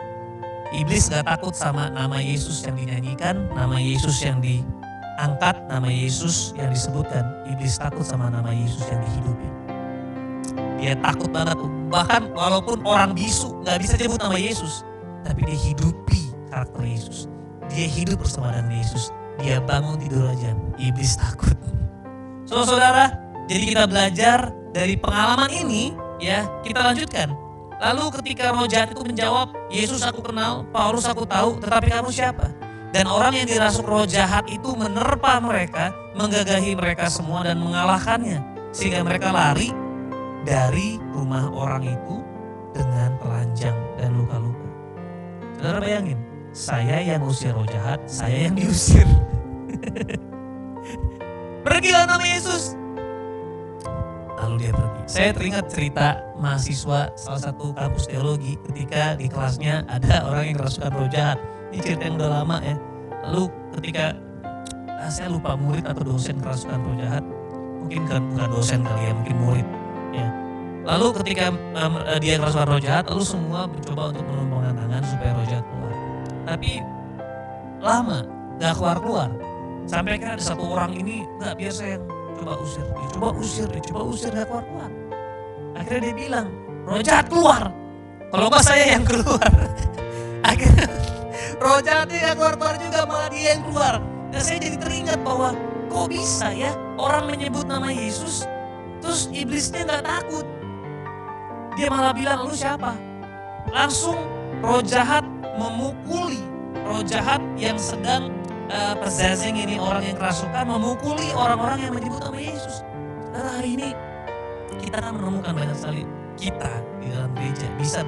Iblis gak takut sama nama Yesus yang dinyanyikan, nama Yesus yang diangkat, nama Yesus yang disebutkan. Iblis takut sama nama Yesus yang dihidupi. Dia takut banget. Bahkan walaupun orang bisu gak bisa nyebut nama Yesus, tapi dia hidupi karakter Yesus. Dia hidup bersama dengan Yesus. Dia bangun tidur aja, iblis takut. So saudara, jadi kita belajar dari pengalaman ini, ya, kita lanjutkan. Lalu ketika roh jahat itu menjawab, Yesus aku kenal, Paulus aku tahu, tetapi kamu siapa? Dan orang yang dirasuk roh jahat itu menerpa mereka, menggagahi mereka semua dan mengalahkannya. Sehingga mereka lari dari rumah orang itu dengan telanjang dan luka-luka. Saudara bayangin, saya yang usir roh jahat, saya yang diusir. Pergilah nama Yesus. Lalu dia pergi. Saya teringat cerita mahasiswa salah satu kampus teologi ketika di kelasnya ada orang yang kerasukan roh jahat. Ini cerita yang udah lama ya. Lalu ketika saya lupa murid atau dosen kerasukan roh jahat, mungkin bukan dosen kali ya, mungkin murid. Ya. Lalu ketika dia kerasukan roh jahat, lalu semua mencoba untuk menumpangkan tangan supaya roh jahat keluar. Tapi lama gak keluar. Sampai kan ada satu orang ini, gak biasa yang coba usir, dia coba usir gak keluar. Akhirnya dia bilang, roh jahat keluar. Kalau pas saya yang keluar. Akhirnya roh jahatnya gak keluar juga, malah dia yang keluar. Dan saya jadi teringat bahwa kok bisa ya orang menyebut nama Yesus, terus iblisnya gak takut. Dia malah bilang, lu siapa? Langsung roh jahat memukuli, roh jahat yang sedang possessing ini, orang yang kerasukan, memukuli orang-orang yang menyebut nama Yesus. Karena hari ini kita kan menemukan banyak sekali kita di dalam gereja bisa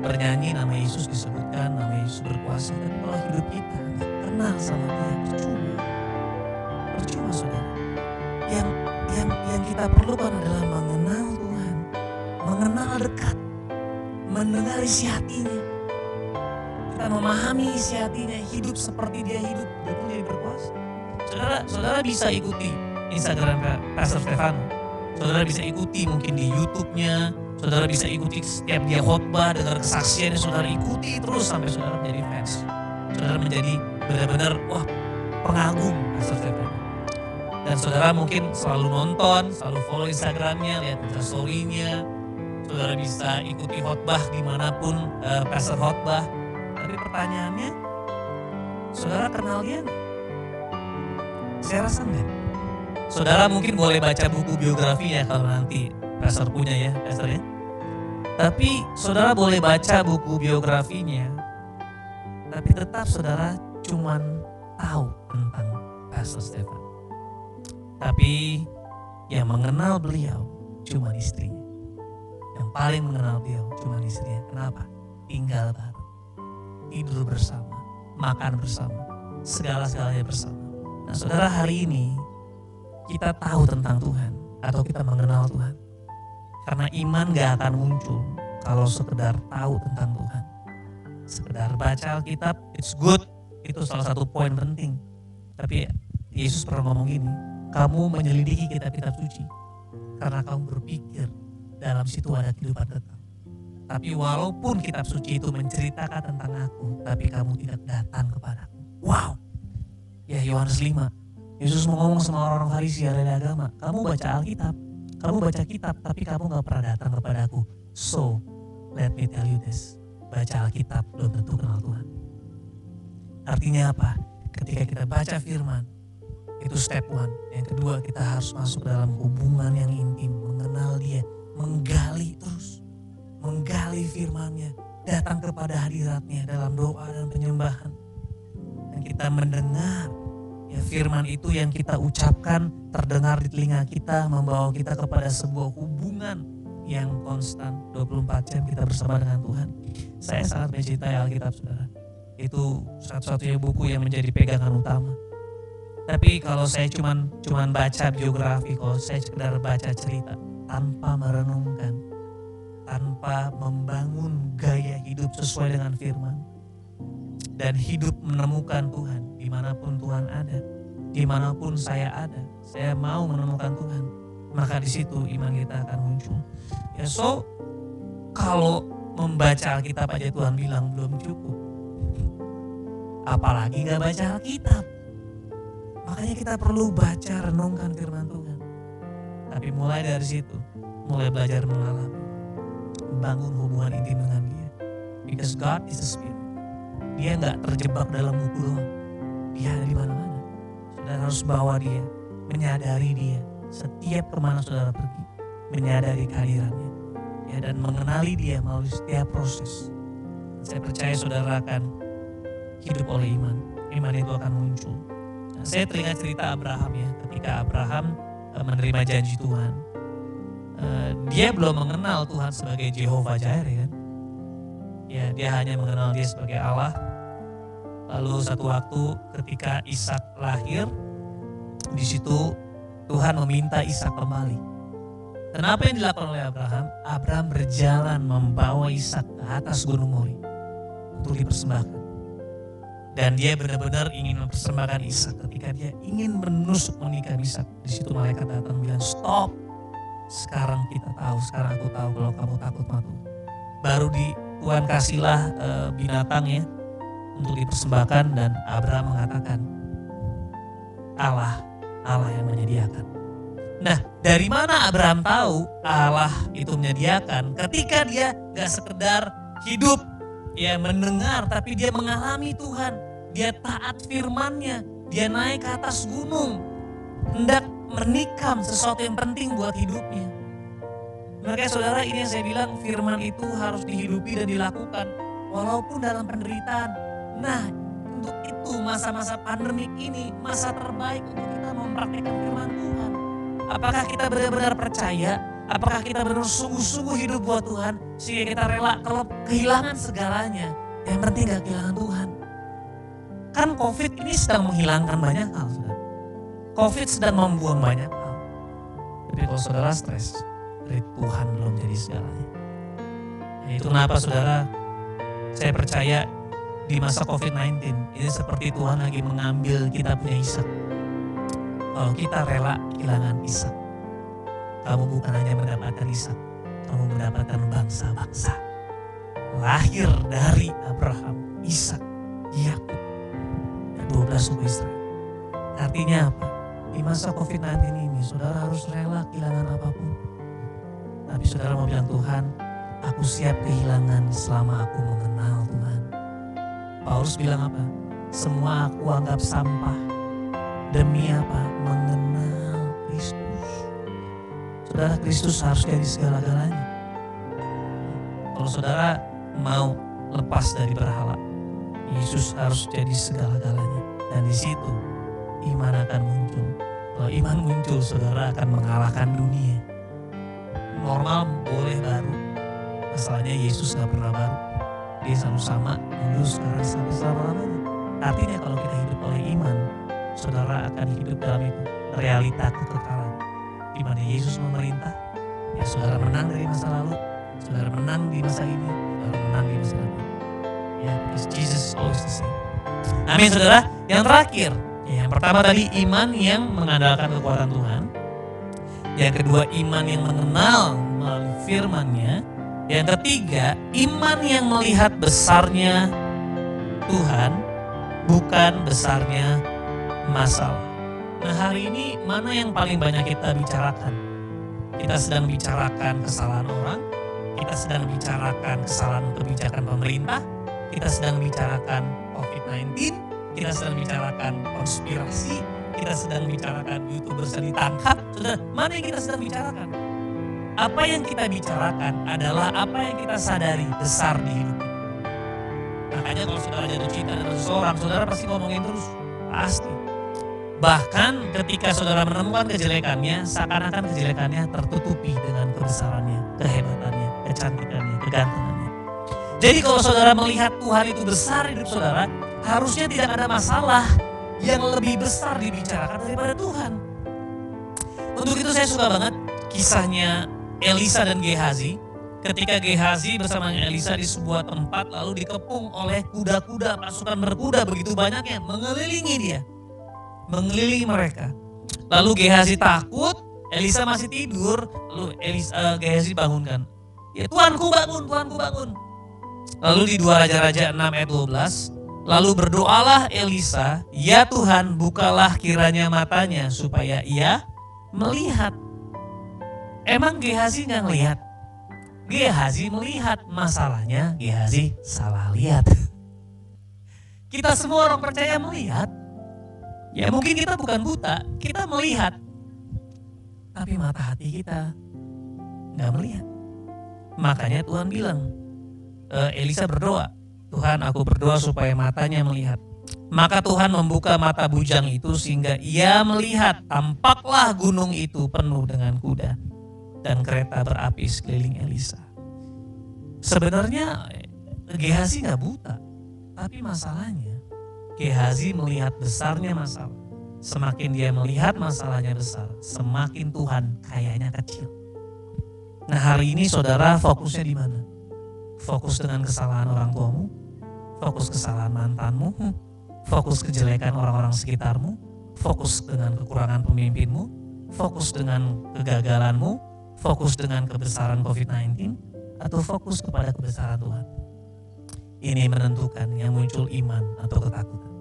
bernyanyi nama Yesus disebutkan, nama Yesus berkuasa, tapi kalau hidup kita nggak kenal sama Dia, percuma saudara. Yang kita perlukan adalah mengenal Tuhan, mengenal dekat, mendengar isi hatinya. Kita memahami isi hatinya, hidup seperti dia hidup, dia pun jadi berkuasa. Saudara bisa ikuti Instagram Pastor Stefano. Saudara bisa ikuti mungkin di YouTube-nya. Saudara bisa ikuti setiap dia khotbah, dengar kesaksiannya, saudara ikuti terus sampai saudara menjadi fans. Saudara menjadi benar-benar pengagum Pastor Stefano. Dan saudara mungkin selalu nonton, selalu follow Instagram-nya, lihat story-nya. Saudara bisa ikuti khotbah dimanapun Pastor khotbah. Tapi pertanyaannya, saudara kenal dia nggak? Saya rasa enggak. Saudara mungkin boleh baca buku biografi ya kalau nanti Pastor punya ya, Pastor ya. Tapi saudara boleh baca buku biografinya, tapi tetap saudara cuman tahu tentang Pastor Stefan. Tapi yang mengenal beliau cuma istrinya. Yang paling mengenal beliau cuma istrinya. Kenapa? Tinggal bareng, tidur bersama, makan bersama, segala-galanya bersama. Nah saudara, hari ini kita tahu tentang Tuhan atau kita mengenal Tuhan. Karena iman gak akan muncul kalau sekedar tahu tentang Tuhan. Sekedar baca Alkitab, it's good, itu salah satu poin penting. Tapi Yesus pernah ngomong gini, kamu menyelidiki kitab-kitab suci karena kamu berpikir dalam situ ada kehidupan kekal. Tapi walaupun kitab suci itu menceritakan tentang aku, tapi kamu tidak datang kepadaku. Wow. Ya Yohanes 5. Yesus mau ngomong sama orang-orang Farisi ahli agama, kamu baca Alkitab, kamu baca kitab, tapi kamu gak pernah datang kepadaku. So, let me tell you this, baca Alkitab belum tentu kenal Tuhan. Artinya apa? Ketika kita baca firman, itu step one. Yang kedua, kita harus masuk dalam hubungan yang intim, mengenal Dia, menggali terus, menggali firman-Nya, datang kepada hadirat-Nya dalam doa dan penyembahan. Dan kita mendengar ya firman itu yang kita ucapkan terdengar di telinga kita, membawa kita kepada sebuah hubungan yang konstan 24 jam kita bersama dengan Tuhan. Saya sangat mencintai Alkitab, saudara. Itu satu-satunya buku yang menjadi pegangan utama. Tapi kalau saya cuman baca biografi, kalau saya sekedar baca cerita tanpa merenungkan, tanpa membangun gaya hidup sesuai dengan firman, dan hidup menemukan Tuhan dimanapun Tuhan ada, dimanapun saya ada, saya mau menemukan Tuhan, maka di situ iman kita akan muncul. Ya, so kalau membaca Alkitab aja Tuhan bilang belum cukup, apalagi gak baca Alkitab. Makanya kita perlu baca, renungkan firman Tuhan. Tapi mulai dari situ, mulai belajar mengalami, membangun hubungan intim dengan Dia. Because God is a spirit. Dia gak terjebak dalam buku doang. Dia ada di mana-mana. Saudara harus bawa Dia, menyadari Dia setiap kemana saudara pergi, menyadari kehadirannya, ya, dan mengenali Dia melalui setiap proses. Saya percaya saudara akan hidup oleh iman. Iman itu akan muncul. Nah, saya teringat cerita Abraham ya, ketika Abraham menerima janji Tuhan. Dia belum mengenal Tuhan sebagai Jehovah Jireh kan. Ya, dia hanya mengenal Dia sebagai Allah. Lalu satu waktu ketika Ishak lahir, di situ Tuhan meminta Ishak kembali. Dan apa yang dilakukan oleh Abraham? Abraham berjalan membawa Ishak ke atas Gunung Mori untuk dipersembahkan. Dan dia benar-benar ingin mempersembahkan Ishak. Ketika dia ingin menusuk menikah Ishak, di situ malaikat datang bilang, stop. Sekarang kita tahu, sekarang aku tahu kalau kamu takut mati. Baru Tuhan kasihlah binatang ya untuk dipersembahkan, dan Abraham mengatakan, Allah yang menyediakan. Nah, dari mana Abraham tahu Allah itu menyediakan? Ketika dia gak sekedar hidup, ya mendengar, tapi dia mengalami Tuhan. Dia taat firman-Nya, dia naik ke atas gunung, hendak menikam sesuatu yang penting buat hidupnya. Makanya saudara, ini yang saya bilang, firman itu harus dihidupi dan dilakukan walaupun dalam penderitaan. Nah, untuk itu masa-masa pandemik ini masa terbaik untuk kita mempraktikkan firman Tuhan. Apakah kita benar-benar percaya? Apakah kita benar-benar sungguh-sungguh hidup buat Tuhan sehingga kita rela kalau kehilangan segalanya, yang penting gak kehilangan Tuhan? Kan COVID ini sedang menghilangkan banyak hal, saudara. COVID sedang membuang banyak hal. Tapi kalau saudara stres, dari Tuhan belum jadi segalanya. Nah, itu kenapa saudara, saya percaya di masa COVID-19 ini seperti Tuhan lagi mengambil kita punya Ishak. Kalau kita rela kehilangan Ishak, kamu bukan hanya mendapatkan Ishak, kamu mendapatkan bangsa-bangsa. Lahir dari Abraham, Ishak, Yakub, 12 suku Israel. Artinya apa? Di masa COVID-19 ini, saudara harus rela kehilangan apapun. Tapi saudara mau bilang, Tuhan, aku siap kehilangan selama aku mengenal Tuhan. Paulus bilang apa? Semua aku anggap sampah. Demi apa? Mengenal Kristus. Saudara, Kristus harus jadi segala-galanya. Kalau saudara mau lepas dari berhala, Yesus harus jadi segala-galanya. Dan di situ iman akan muncul. Kalau iman muncul, saudara akan mengalahkan dunia. Normal boleh baru, masalahnya Yesus gak pernah baru. Dia selalu sama, dulu, sekarang, sampai selama-lamanya. Artinya kalau kita hidup oleh iman, saudara akan hidup dalam itu realita kekekalan, di mana Yesus memerintah. Ya, saudara menang dari masa lalu, saudara menang di masa ini, saudara menang di masa depan. Ya, because Jesus is always the same. Amin, saudara. Yang terakhir, yang pertama tadi iman yang mengandalkan kekuatan Tuhan. Yang kedua, iman yang mengenal melalui firman-Nya. Yang ketiga, iman yang melihat besarnya Tuhan, bukan besarnya masalah. Nah, hari ini mana yang paling banyak kita bicarakan? Kita sedang bicarakan kesalahan orang, kita sedang bicarakan kesalahan kebijakan pemerintah, kita sedang bicarakan COVID-19, kita sedang bicarakan konspirasi, kita sedang bicarakan YouTubers yang ditangkap. Saudara, mana yang kita sedang bicarakan? Apa yang kita bicarakan adalah apa yang kita sadari besar di hidup kita. Makanya kalau saudara jatuh cinta dengan seseorang, saudara pasti ngomongin terus. Pasti. Bahkan ketika saudara menemukan kejelekannya, seakan-akan kejelekannya tertutupi dengan kebesarannya, kehebatannya, kecantikannya, kegantengannya. Jadi kalau saudara melihat Tuhan itu besar di hidup saudara, harusnya tidak ada masalah yang lebih besar dibicarakan daripada Tuhan. Untuk itu saya suka banget kisahnya Elisa dan Gehazi. Ketika Gehazi bersama Elisa di sebuah tempat lalu dikepung oleh kuda-kuda, pasukan berkuda begitu banyaknya mengelilingi dia. Mengelilingi mereka. Lalu Gehazi takut, Elisa masih tidur, lalu Gehazi bangunkan. Ya Tuanku bangun, Tuanku bangun. Lalu di 2 Raja-Raja 6 ayat 12, lalu berdoalah Elisa, ya Tuhan bukalah kiranya matanya supaya ia melihat. Emang Gehazi nggak ngelihat? Gehazi melihat, masalahnya Gehazi salah lihat. Kita semua orang percaya melihat. Ya mungkin kita bukan buta, kita melihat. Tapi mata hati kita nggak melihat. Makanya Tuhan bilang, Elisa berdoa, Tuhan aku berdoa supaya matanya melihat. Maka Tuhan membuka mata bujang itu sehingga ia melihat, tampaklah gunung itu penuh dengan kuda dan kereta berapi sekeliling Elisa. Sebenarnya Gehazi nggak buta, tapi masalahnya Gehazi melihat besarnya masalah. Semakin dia melihat masalahnya besar, semakin Tuhan kayaknya kecil. Nah hari ini saudara fokusnya di mana? Fokus dengan kesalahan orang tuamu, fokus kesalahan mantanmu, fokus kejelekan orang-orang sekitarmu, fokus dengan kekurangan pemimpinmu, fokus dengan kegagalanmu, fokus dengan kebesaran COVID-19, atau fokus kepada kebesaran Tuhan. Ini menentukan yang muncul iman atau ketakutan.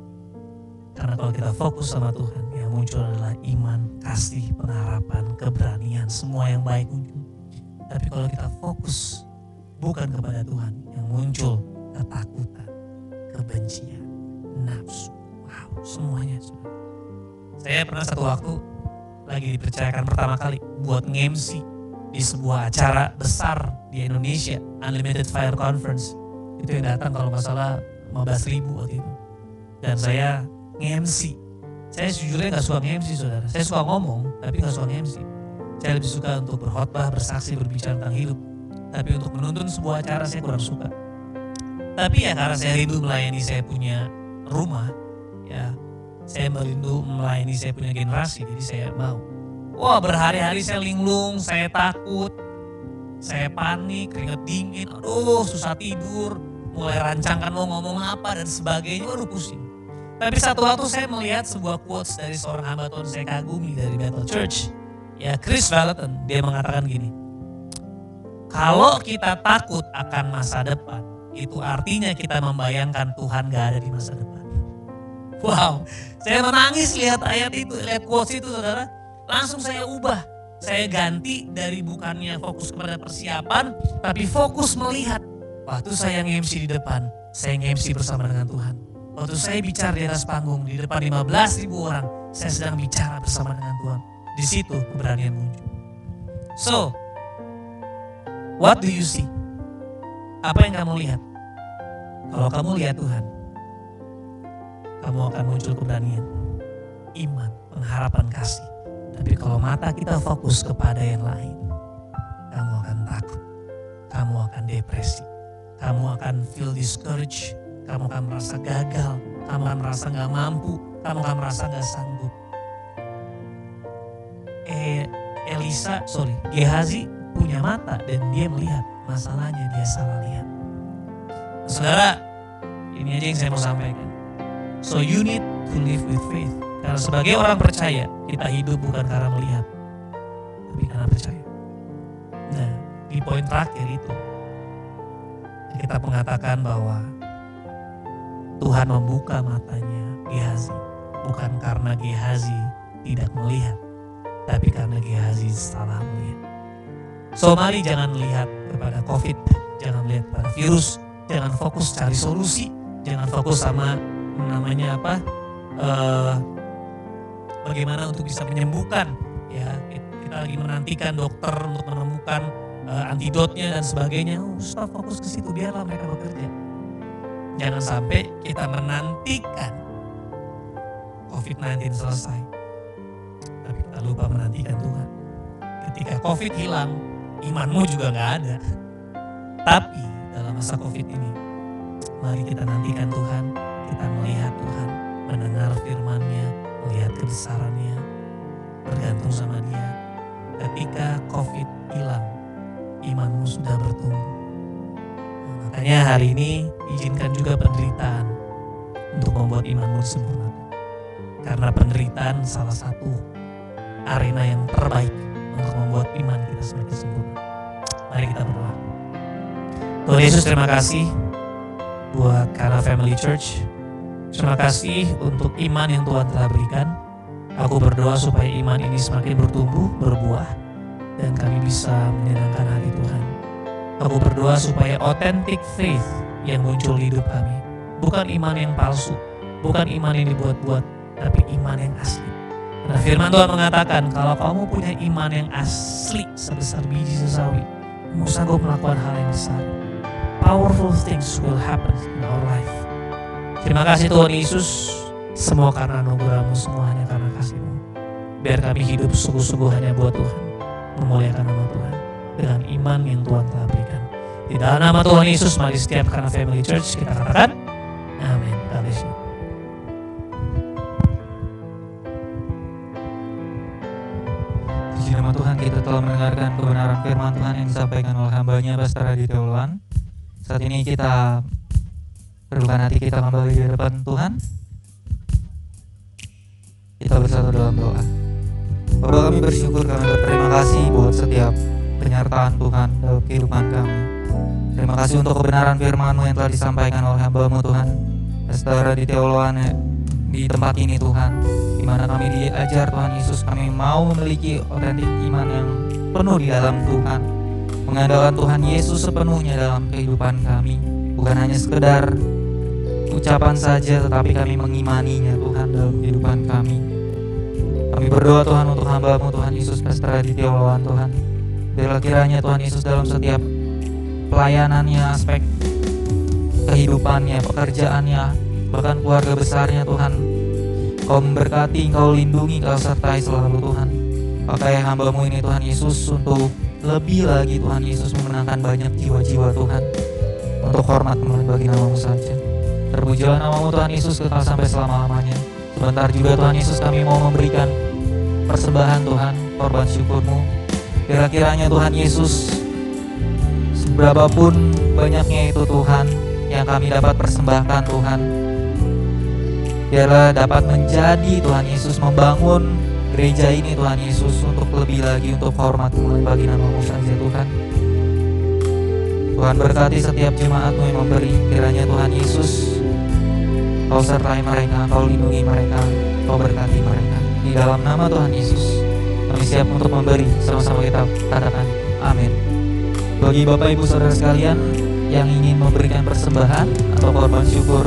Karena kalau kita fokus sama Tuhan, yang muncul adalah iman, kasih, pengharapan, keberanian, semua yang baik muncul. Tapi kalau kita fokus bukan kepada Tuhan, yang muncul ketakutan, kebencian, nafsu, wow, semuanya. Saya pernah satu waktu lagi dipercayakan pertama kali buat nge-MC di sebuah acara besar di Indonesia, Unlimited Fire Conference. Itu yang datang kalau nggak salah 15.000 waktu itu. Dan saya nge-MC. Saya sejujurnya nggak suka nge-MC saudara. Saya suka ngomong, tapi nggak suka nge-MC. Saya lebih suka untuk berkhotbah, bersaksi, berbicara tentang hidup. Tapi untuk menuntun sebuah acara saya kurang suka. Tapi ya karena saya rindu melayani saya punya rumah, ya saya merindu melayani saya punya generasi, jadi saya mau. Wah berhari-hari saya linglung, saya takut, saya panik, keringat dingin, aduh susah tidur, mulai rancangkan mau ngomong apa dan sebagainya, aduh pusing. Tapi satu waktu saya melihat sebuah quotes dari seorang hamba Tuhan saya kagumi dari Bethel Church, ya Chris Vallotton, dia mengatakan gini, kalau kita takut akan masa depan, itu artinya kita membayangkan Tuhan gak ada di masa depan. Wow, saya menangis lihat ayat itu, lihat quotes itu saudara. Langsung saya ubah, saya ganti dari bukannya fokus kepada persiapan, tapi fokus melihat. Waktu saya nge-MC di depan, saya nge-MC bersama dengan Tuhan. Waktu saya bicara di atas panggung di depan 15.000 orang, saya sedang bicara bersama dengan Tuhan. Di situ keberanian muncul. So, what do you see? Apa yang kamu lihat? Kalau kamu lihat Tuhan, kamu akan muncul keberanian, iman, pengharapan, kasih. Tapi kalau mata kita fokus kepada yang lain, kamu akan takut, kamu akan depresi, kamu akan feel discouraged, kamu akan merasa gagal, kamu akan merasa gak mampu, kamu akan merasa gak sanggup. Gehazi punya mata dan dia melihat, masalahnya dia salah lihat. Saudara, ini aja yang saya mau sampaikan. So you need to live with faith. Karena sebagai orang percaya, kita hidup bukan karena melihat, tapi karena percaya. Nah, di poin terakhir itu, kita mengatakan bahwa Tuhan membuka matanya Gehazi, bukan karena Gehazi tidak melihat, tapi karena Gehazi salah melihat. So mari jangan lihat kepada COVID, jangan lihat pada virus, jangan fokus cari solusi, jangan fokus sama namanya apa, bagaimana untuk bisa menyembuhkan. Ya, kita lagi menantikan dokter untuk menemukan antidotnya dan sebagainya. Stop, fokus ke situ, biarlah mereka bekerja. Jangan sampai kita menantikan COVID-19 selesai, tapi kita lupa menantikan Tuhan. Ketika COVID hilang, imanmu juga gak ada. Tapi dalam masa COVID ini, mari kita nantikan Tuhan, kita melihat Tuhan, mendengar firman-Nya, melihat kebesaran-Nya, bergantung sama Dia. Ketika COVID hilang, imanmu sudah bertumbuh. Makanya hari ini izinkan juga penderitaan untuk membuat imanmu disempurnakan. Karena penderitaan salah satu arena yang terbaik untuk membuat iman kita semakin sempurna. Mari kita berdoa. Tuhan Yesus, terima kasih buat Kana Family Church. Terima kasih untuk iman yang Tuhan telah berikan. Aku berdoa supaya iman ini semakin bertumbuh, berbuah, dan kami bisa menyenangkan hati Tuhan. Aku berdoa supaya authentic faith yang muncul di hidup kami. Bukan iman yang palsu, bukan iman yang dibuat-buat, tapi iman yang asli. Karena firman Tuhan mengatakan, kalau kamu punya iman yang asli sebesar biji sesawi, kamu sanggup melakukan hal yang besar. Powerful things will happen in our life. Terima kasih Tuhan Yesus, semua karena anugerah-Mu, semua hanya karena kasih-Mu. Biar kami hidup sungguh-sungguh hanya buat Tuhan, memuliakan nama Tuhan dengan iman yang Tuhan telah berikan. Di dalam nama Tuhan Yesus, mari setiap Kana Family Church kita katakan, amin. God bless you.
Di nama Tuhan kita telah mendengarkan kebenaran firman Tuhan yang disampaikan oleh hamba-Nya Pastor Aditya Ulawan. Saat ini kita perlukan hati kita kembali di hadapan Tuhan. Kita bersatu dalam doa. Bapa, kami bersyukur, kami berterima kasih buat setiap penyertaan Tuhan dalam kehidupan kami. Terima kasih untuk kebenaran firman-Mu yang telah disampaikan oleh hamba-Mu Tuhan, Pastor Aditya Ulawan, di tempat ini Tuhan, di mana kami diajar Tuhan Yesus, kami mau memiliki otentik iman yang penuh di dalam Tuhan, mengandalkan Tuhan Yesus sepenuhnya dalam kehidupan kami, bukan hanya sekedar ucapan saja, tetapi kami mengimaninya Tuhan dalam kehidupan kami. Kami berdoa Tuhan untuk hamba-Mu Tuhan Yesus Pastor Aditya Ulawan Tuhan, biarlah kiranya Tuhan Yesus dalam setiap pelayanannya, aspek kehidupannya, pekerjaannya, bahkan keluarga besarnya Tuhan, Kau memberkati, Kau lindungi, Kau sertai selalu Tuhan. Pakai hamba-Mu ini Tuhan Yesus untuk lebih lagi Tuhan Yesus memenangkan banyak jiwa-jiwa Tuhan, untuk hormat kemuliaan bagi nama-Mu saja. Terpujilah nama-Mu Tuhan Yesus kekal sampai selama-lamanya. Sebentar juga Tuhan Yesus kami mau memberikan persembahan Tuhan, korban syukur-Mu. Kira-kiranya Tuhan Yesus, seberapapun banyaknya itu Tuhan yang kami dapat persembahkan Tuhan, biarlah dapat menjadi Tuhan Yesus membangun gereja ini Tuhan Yesus untuk lebih lagi untuk hormat kemuliaan bagi nama-Mu saja Tuhan. Tuhan berkati setiap jemaat-Mu yang memberi, kiranya Tuhan Yesus Kau sertai mereka, Kau lindungi mereka, Kau berkati mereka. Di dalam nama Tuhan Yesus kami siap untuk memberi, sama-sama kita katakan amin. Bagi Bapak Ibu Saudara sekalian yang ingin memberikan persembahan atau korban syukur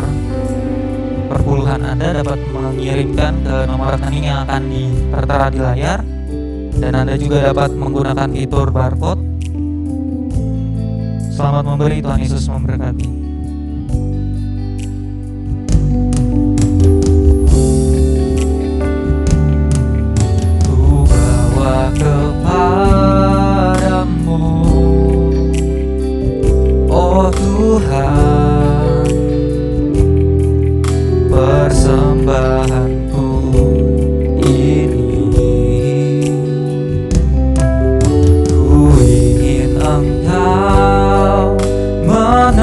perpuluhan Anda, dapat mengirimkan ke nomor rekening yang akan tertera di layar, dan Anda juga dapat menggunakan fitur barcode. Selamat memberi, Tuhan Yesus memberkati. Kepadamu, oh Tuhan, persembahanku ini. Ku ingin Engkau menerima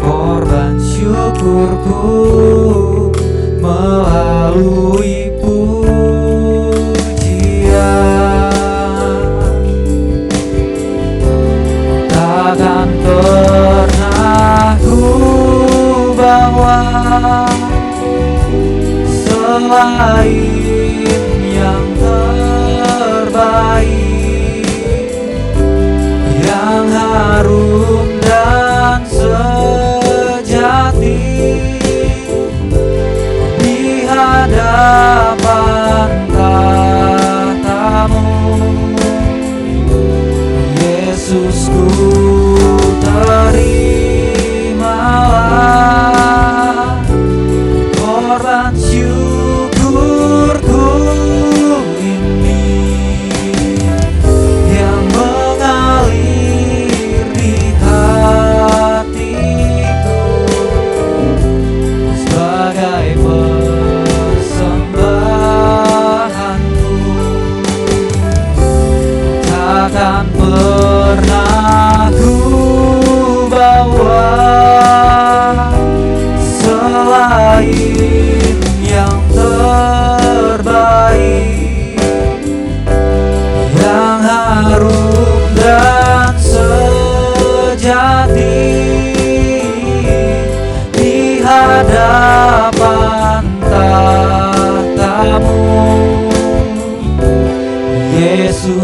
korban syukurku melalui takkan pernah ku bawa selain yang terbaik, yang harum dan sejati di hadapan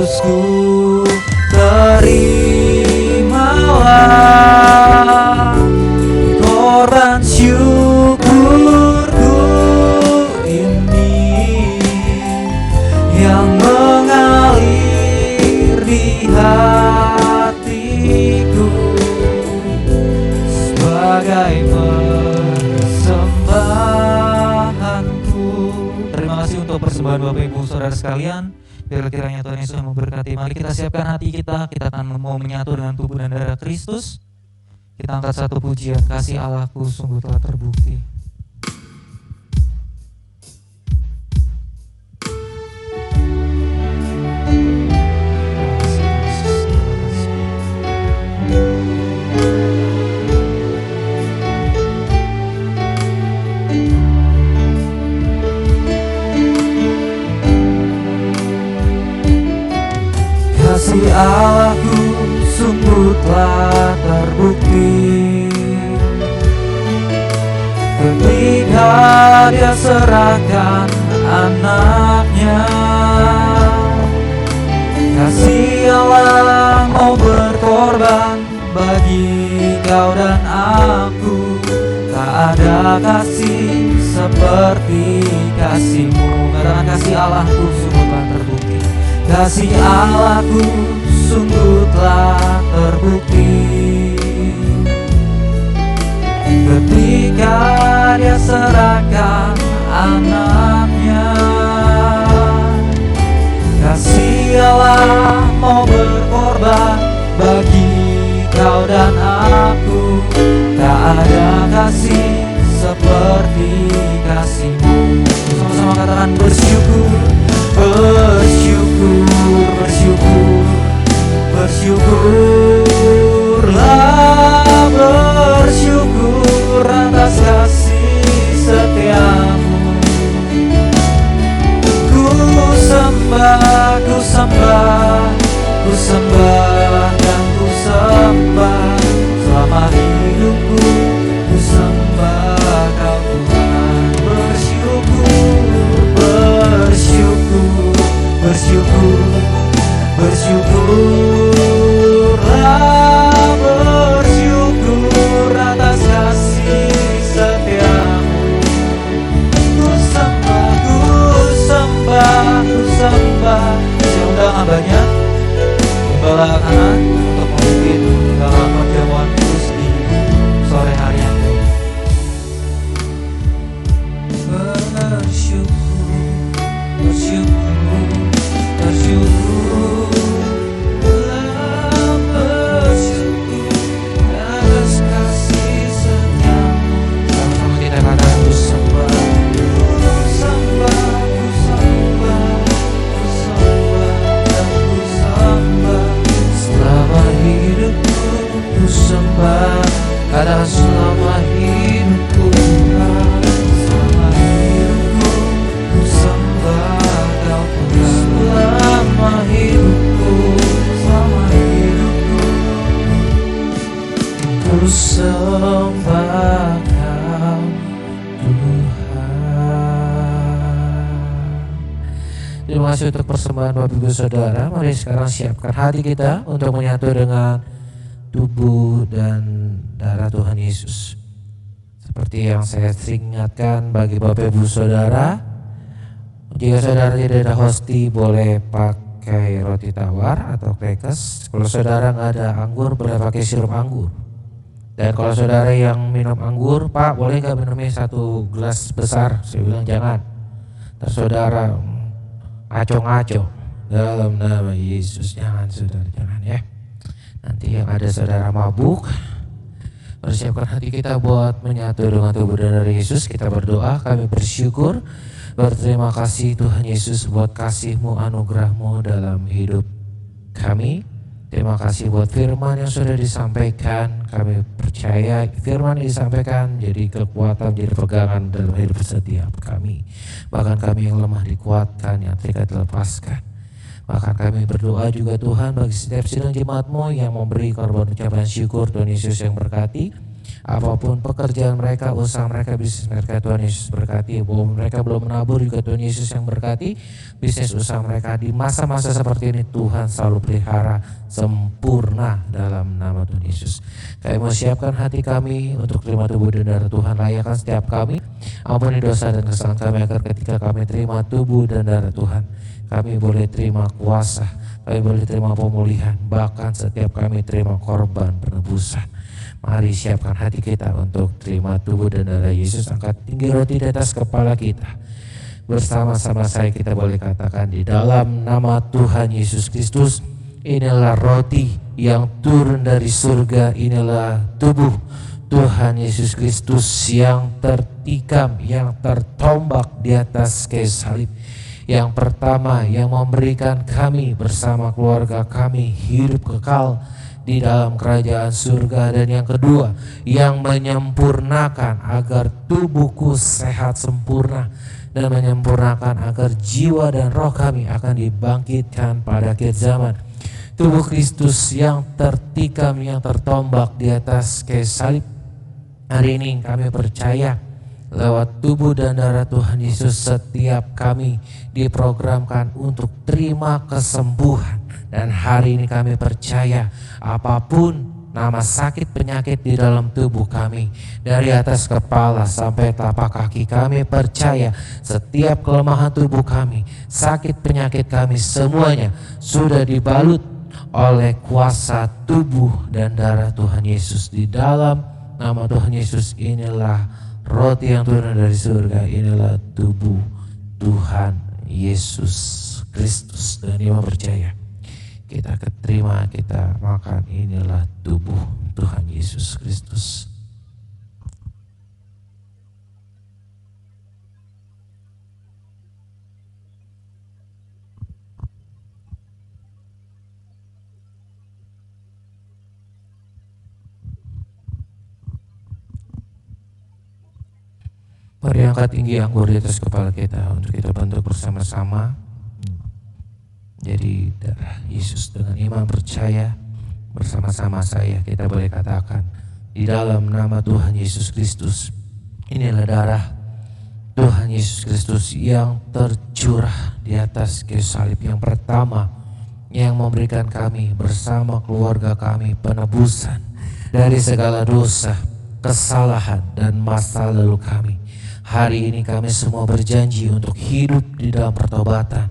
Yesusku, terimalah korban syukurku ini yang mengalir di hatiku sebagai persembahanku. Terima kasih untuk persembahan Bapak Ibu Saudara sekalian. Biar kiranya Tuhan Yesus yang memberkati. Mari kita siapkan hati kita akan mau menyatu dengan tubuh dan darah Kristus. Kita angkat satu pujian, kasih Allahku sungguh telah terbukti. Kasih Allahku sungguh telah terbukti ketika Dia serahkan anaknya. Kasih Allah mau berkorban bagi kau dan aku. Tak ada kasih seperti kasih-Mu. Katakan kasih Allahku sungguh telah terbukti. Kasih Allahku sungguh telah terbukti ketika Dia serahkan anaknya. Kasih Allah mau berkorban bagi kau dan aku. Tak ada kasih seperti kasih-Mu. Sama-sama katakan bersyukur, bersyukur, bersyukur, bersyukurlah, bersyukur atas kasih setia-Mu. Ku sembah, ku sembah, ku sembah dan ku sembah selama hidupku. Ku sembah Kau Tuhan. Bersyukur, bersyukur, bersyukur, bersyukurlah, bersyukur atas kasih setia-Mu. Ku sembah, ku sembah, ku sembah. Saya undang abahnya, gembala anak untuk memimpin dalam perjamuan kudus di sore hari yang baik. Bersyukur, bersyukur, bersyukurlah, bersyukur atas kasih setia-Mu. Sama-sama kita katakan ku sembah, ku sembah, ku sembah, ku sembah dan ku sembah selama hidupku. Ku sembah, katakan selama hidupku. Selama hidupku ku sembah Kau Tuhan. Selama hidupku, selama hidupku ku sembah Kau Tuhan. Terima kasih untuk persembahan Bapak Ibu Saudara. Mari sekarang siapkan hati kita untuk menyatu dengan tubuh dan darah Tuhan Yesus. Seperti yang saya sering ingatkan bagi Bapak Ibu Saudara, jika saudara tidak ada hosti boleh pakai roti tawar atau crackers. Kalau saudara nggak ada anggur boleh pakai sirup anggur. Dan kalau saudara yang minum anggur, Pak boleh nggak minumnya satu gelas besar? Saya bilang jangan. Terus saudara ngaco-ngaco dalam nama Yesus, jangan saudara, jangan ya. Nanti yang ada saudara mabuk. Persiapkan hati kita buat menyatu dengan tubuh dan darah Yesus. Kita berdoa, kami bersyukur, berterima kasih Tuhan Yesus buat kasih-Mu, anugerah-Mu dalam hidup kami. Terima kasih buat firman yang sudah disampaikan. Kami percaya firman yang disampaikan jadi kekuatan, jadi pegangan dalam hidup setiap kami. Bahkan kami yang lemah dikuatkan, yang terikat dilepaskan. Bahkan kami berdoa juga Tuhan bagi setiap sidang jemaat-Mu yang memberi korban ucapan syukur. Tuhan Yesus yang berkati
Apapun pekerjaan mereka, usaha mereka, bisnis mereka, Tuhan Yesus berkati. Bahwa mereka belum menabur juga Tuhan Yesus yang berkati bisnis usaha mereka. Di masa-masa seperti ini Tuhan selalu pelihara sempurna dalam nama Tuhan Yesus. Kami mau siapkan hati kami untuk terima tubuh dan darah Tuhan. Layakkan setiap kami, ampuni dosa dan kesalahan kami, agar ketika kami terima tubuh dan darah Tuhan, kami boleh terima kuasa, kami boleh terima pemulihan, bahkan setiap kami terima korban penebusan. Mari siapkan hati kita untuk terima tubuh dan darah Yesus. Angkat tinggi roti di atas kepala kita. Bersama-sama saya kita boleh katakan, di dalam nama Tuhan Yesus Kristus, inilah roti yang turun dari surga, inilah tubuh Tuhan Yesus Kristus yang tertikam, yang tertombak di atas kayu salib. Yang pertama, yang memberikan kami bersama keluarga kami hidup kekal di dalam kerajaan surga. Dan yang kedua, yang menyempurnakan agar tubuhku sehat sempurna, dan menyempurnakan agar jiwa dan roh kami akan dibangkitkan pada akhir zaman. Tubuh Kristus yang tertikam, yang tertombak di atas kayu salib. Hari ini kami percaya lewat tubuh dan darah Tuhan Yesus, setiap kami diprogramkan untuk terima kesembuhan. Dan hari ini kami percaya, apapun nama sakit penyakit di dalam tubuh kami, dari atas kepala sampai telapak kaki, kami percaya setiap kelemahan tubuh kami, sakit penyakit kami, semuanya sudah dibalut oleh kuasa tubuh dan darah Tuhan Yesus. Di dalam nama Tuhan Yesus, inilah roti yang turun dari surga, inilah tubuh Tuhan Yesus Kristus. Dan dia percaya, kita keterima, kita makan, inilah tubuh Tuhan Yesus Kristus. Mari angkat tinggi anggur di atas kepala kita untuk kita bentuk bersama-sama. Jadi darah Yesus, dengan iman percaya bersama-sama saya kita boleh katakan, di dalam nama Tuhan Yesus Kristus, inilah darah Tuhan Yesus Kristus yang tercurah di atas kayu salib. Yang pertama, yang memberikan kami bersama keluarga kami penebusan dari segala dosa, kesalahan, dan masa lalu kami. Hari ini kami semua berjanji untuk hidup di dalam pertobatan,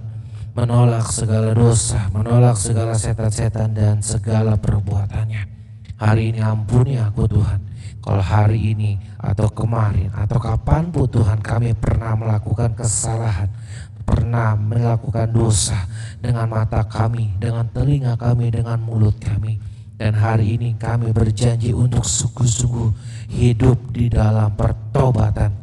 menolak segala dosa, menolak segala setan-setan dan segala perbuatannya. Hari ini ampuni aku Tuhan, kalau hari ini atau kemarin atau kapanpun Tuhan kami pernah melakukan kesalahan, pernah melakukan dosa dengan mata kami, dengan telinga kami, dengan mulut kami. Dan hari ini kami berjanji untuk sungguh-sungguh hidup di dalam pertobatan.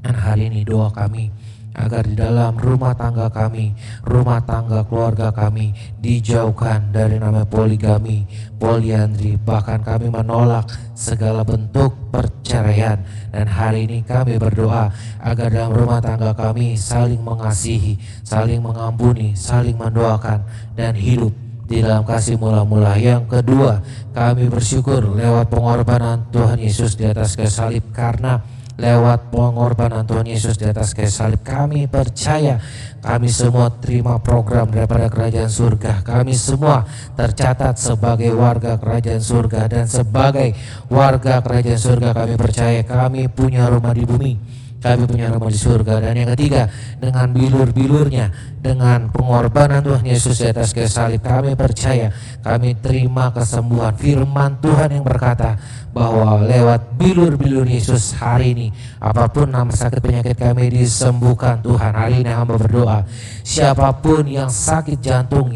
Dan hari ini doa kami, agar di dalam rumah tangga kami, rumah tangga keluarga kami dijauhkan dari nama poligami, poliandri, bahkan kami menolak segala bentuk perceraian. Dan hari ini kami berdoa agar dalam rumah tangga kami saling mengasihi, saling mengampuni, saling mendoakan, dan hidup di dalam kasih mula-mula. Yang kedua, kami bersyukur lewat pengorbanan Tuhan Yesus di atas kayu salib, karena lewat pengorbanan Tuhan Yesus di atas kayu salib kami percaya kami semua terima program daripada kerajaan surga. Kami semua tercatat sebagai warga kerajaan surga, dan sebagai warga kerajaan surga kami percaya kami punya rumah di bumi, kami punya rumah di surga. Dan yang ketiga, dengan bilur-bilurnya, dengan pengorbanan Tuhan Yesus di atas kayu salib, kami percaya kami terima kesembuhan. Firman Tuhan yang berkata bahwa lewat bilur-bilur Yesus hari ini, apapun nama sakit penyakit kami disembuhkan Tuhan. Hari ini hamba berdoa, siapapun yang sakit jantung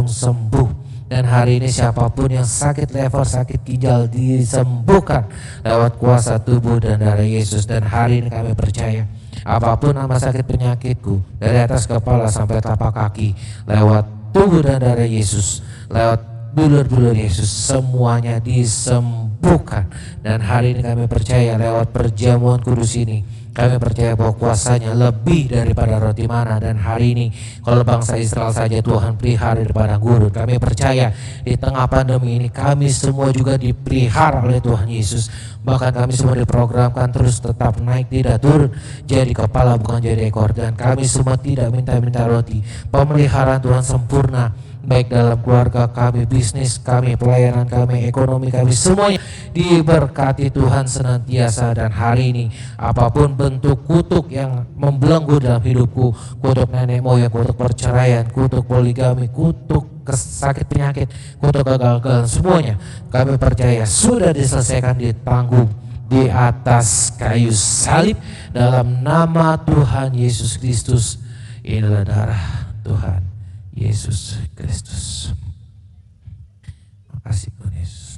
sembuh. Dan hari ini siapapun yang sakit lever, sakit ginjal disembuhkan lewat kuasa tubuh dan darah Yesus. Dan hari ini kami percaya, apapun nama sakit penyakitku, dari atas kepala sampai telapak kaki, lewat tubuh dan darah Yesus, lewat bilur-bilur Yesus, semuanya disembuhkan. Dan hari ini kami percaya lewat perjamuan kudus ini, kami percaya bahwa kuasanya lebih daripada roti mana. Dan hari ini kalau bangsa Israel saja Tuhan pelihara daripada gurun, kami percaya di tengah pandemi ini kami semua juga dipelihara oleh Tuhan Yesus. Bahkan kami semua diprogramkan terus tetap naik, tidak turun, jadi kepala bukan jadi ekor. Dan kami semua tidak minta-minta roti. Pemeliharaan Tuhan sempurna, baik dalam keluarga kami, bisnis kami, pelayanan kami, ekonomi kami, semuanya diberkati Tuhan senantiasa. Dan hari ini apapun bentuk kutuk yang membelenggu dalam hidupku, kutuk nenek moyang, kutuk perceraian, kutuk poligami, kutuk sakit penyakit, kutuk kegagalan, semuanya kami percaya sudah diselesaikan, ditanggung di atas kayu salib dalam nama Tuhan Yesus Kristus. Inilah darah Tuhan Yesus Kristus. Makasih Tuhan Yesus.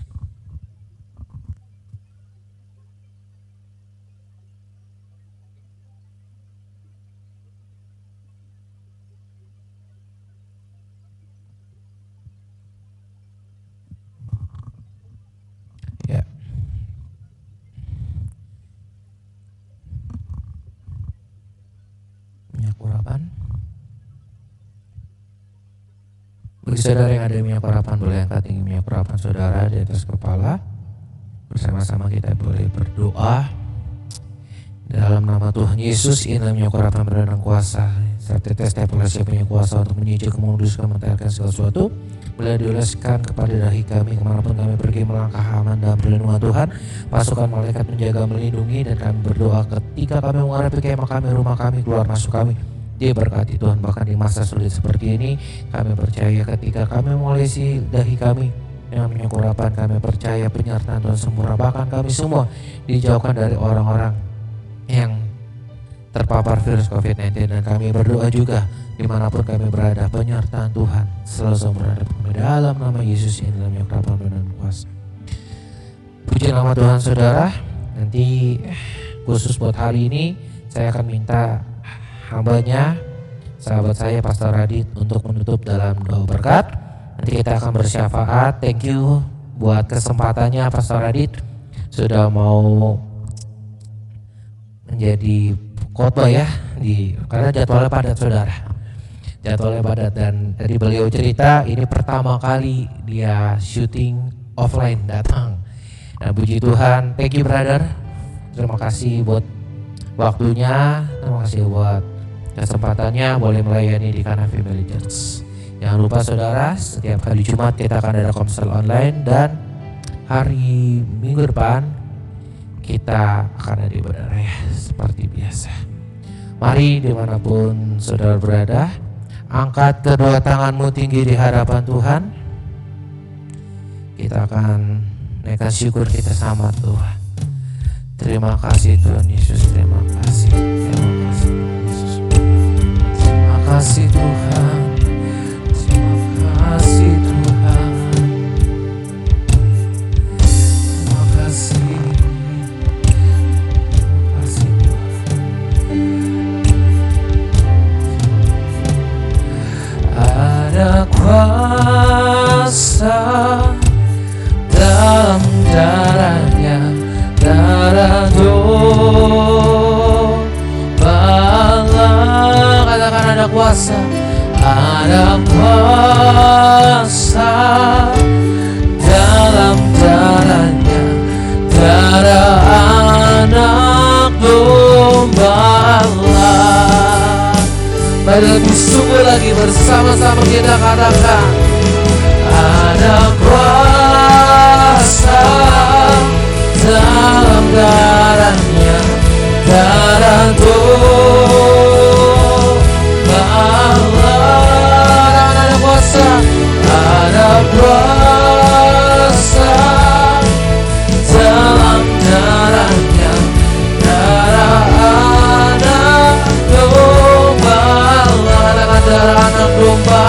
Ya. Minyak urapan. Bagi saudara yang ada minyak urapan, boleh angkat tinggi minyak urapan saudara di atas kepala. Bersama-sama kita boleh berdoa. Dalam nama Tuhan Yesus, inilah minyak urapan berandang kuasa. Setiap tetes, setiap olesnya punya kuasa untuk menyijil, memuduskan, mentahirkan segala sesuatu. Boleh dioleskan kepada dahi kami kemanapun kami pergi, melangkah aman dalam perlindungan Tuhan. Pasukan malaikat menjaga, melindungi, dan kami berdoa ketika kami menghadapi kemah kami, rumah kami, keluar masuk kami, diberkati Tuhan. Bahkan di masa sulit seperti ini, kami percaya ketika kami mengolesi dahi kami dengan minyak urapan, kami percaya penyertaan Tuhan sempurna. Bahkan kami semua dijauhkan dari orang-orang yang terpapar virus COVID-19. Dan kami berdoa juga dimanapun kami berada, penyertaan Tuhan selalu berada kami dalam nama Yesus yang dalam minyak urapan dan kuasa. Puji nama Tuhan saudara. Nanti khusus buat hari ini saya akan minta hambanya, sahabat saya Pastor Radit, untuk menutup dalam doa berkat. Nanti kita akan bersyafaat. Thank you buat kesempatannya Pastor Radit sudah mau menjadi khotbah ya, karena jadwalnya padat saudara, jadwalnya padat. Dan tadi beliau cerita ini pertama kali dia syuting offline datang. Nah puji Tuhan, thank you brother, terima kasih buat waktunya, terima kasih buat kesempatannya boleh melayani di Kana Family Church. Jangan lupa saudara, setiap hari Jumat kita akan ada konsel online, dan hari Minggu depan kita akan ada ibadah raya seperti biasa. Mari dimanapun saudara berada, angkat kedua tanganmu tinggi di hadapan Tuhan. Kita akan naikkan syukur kita sama Tuhan. Terima kasih Tuhan Yesus, terima kasih, terima kasih Tuhan Yesus. Terima kasih Tuhan, terima kasih Tuhan, terima kasih. Ada kuasa dalam darahnya, darah domba. Katakan ada kuasa, ada kuasa dalam darahnya, darah anak domba Allah. Mari lebih sungguh lagi bersama-sama kita katakan, ada kuasa dalam darahnya, darah domba Allah. Ada kuasa, ada kuasa dalam darahnya, darah anak domba Allah. Darah anak domba,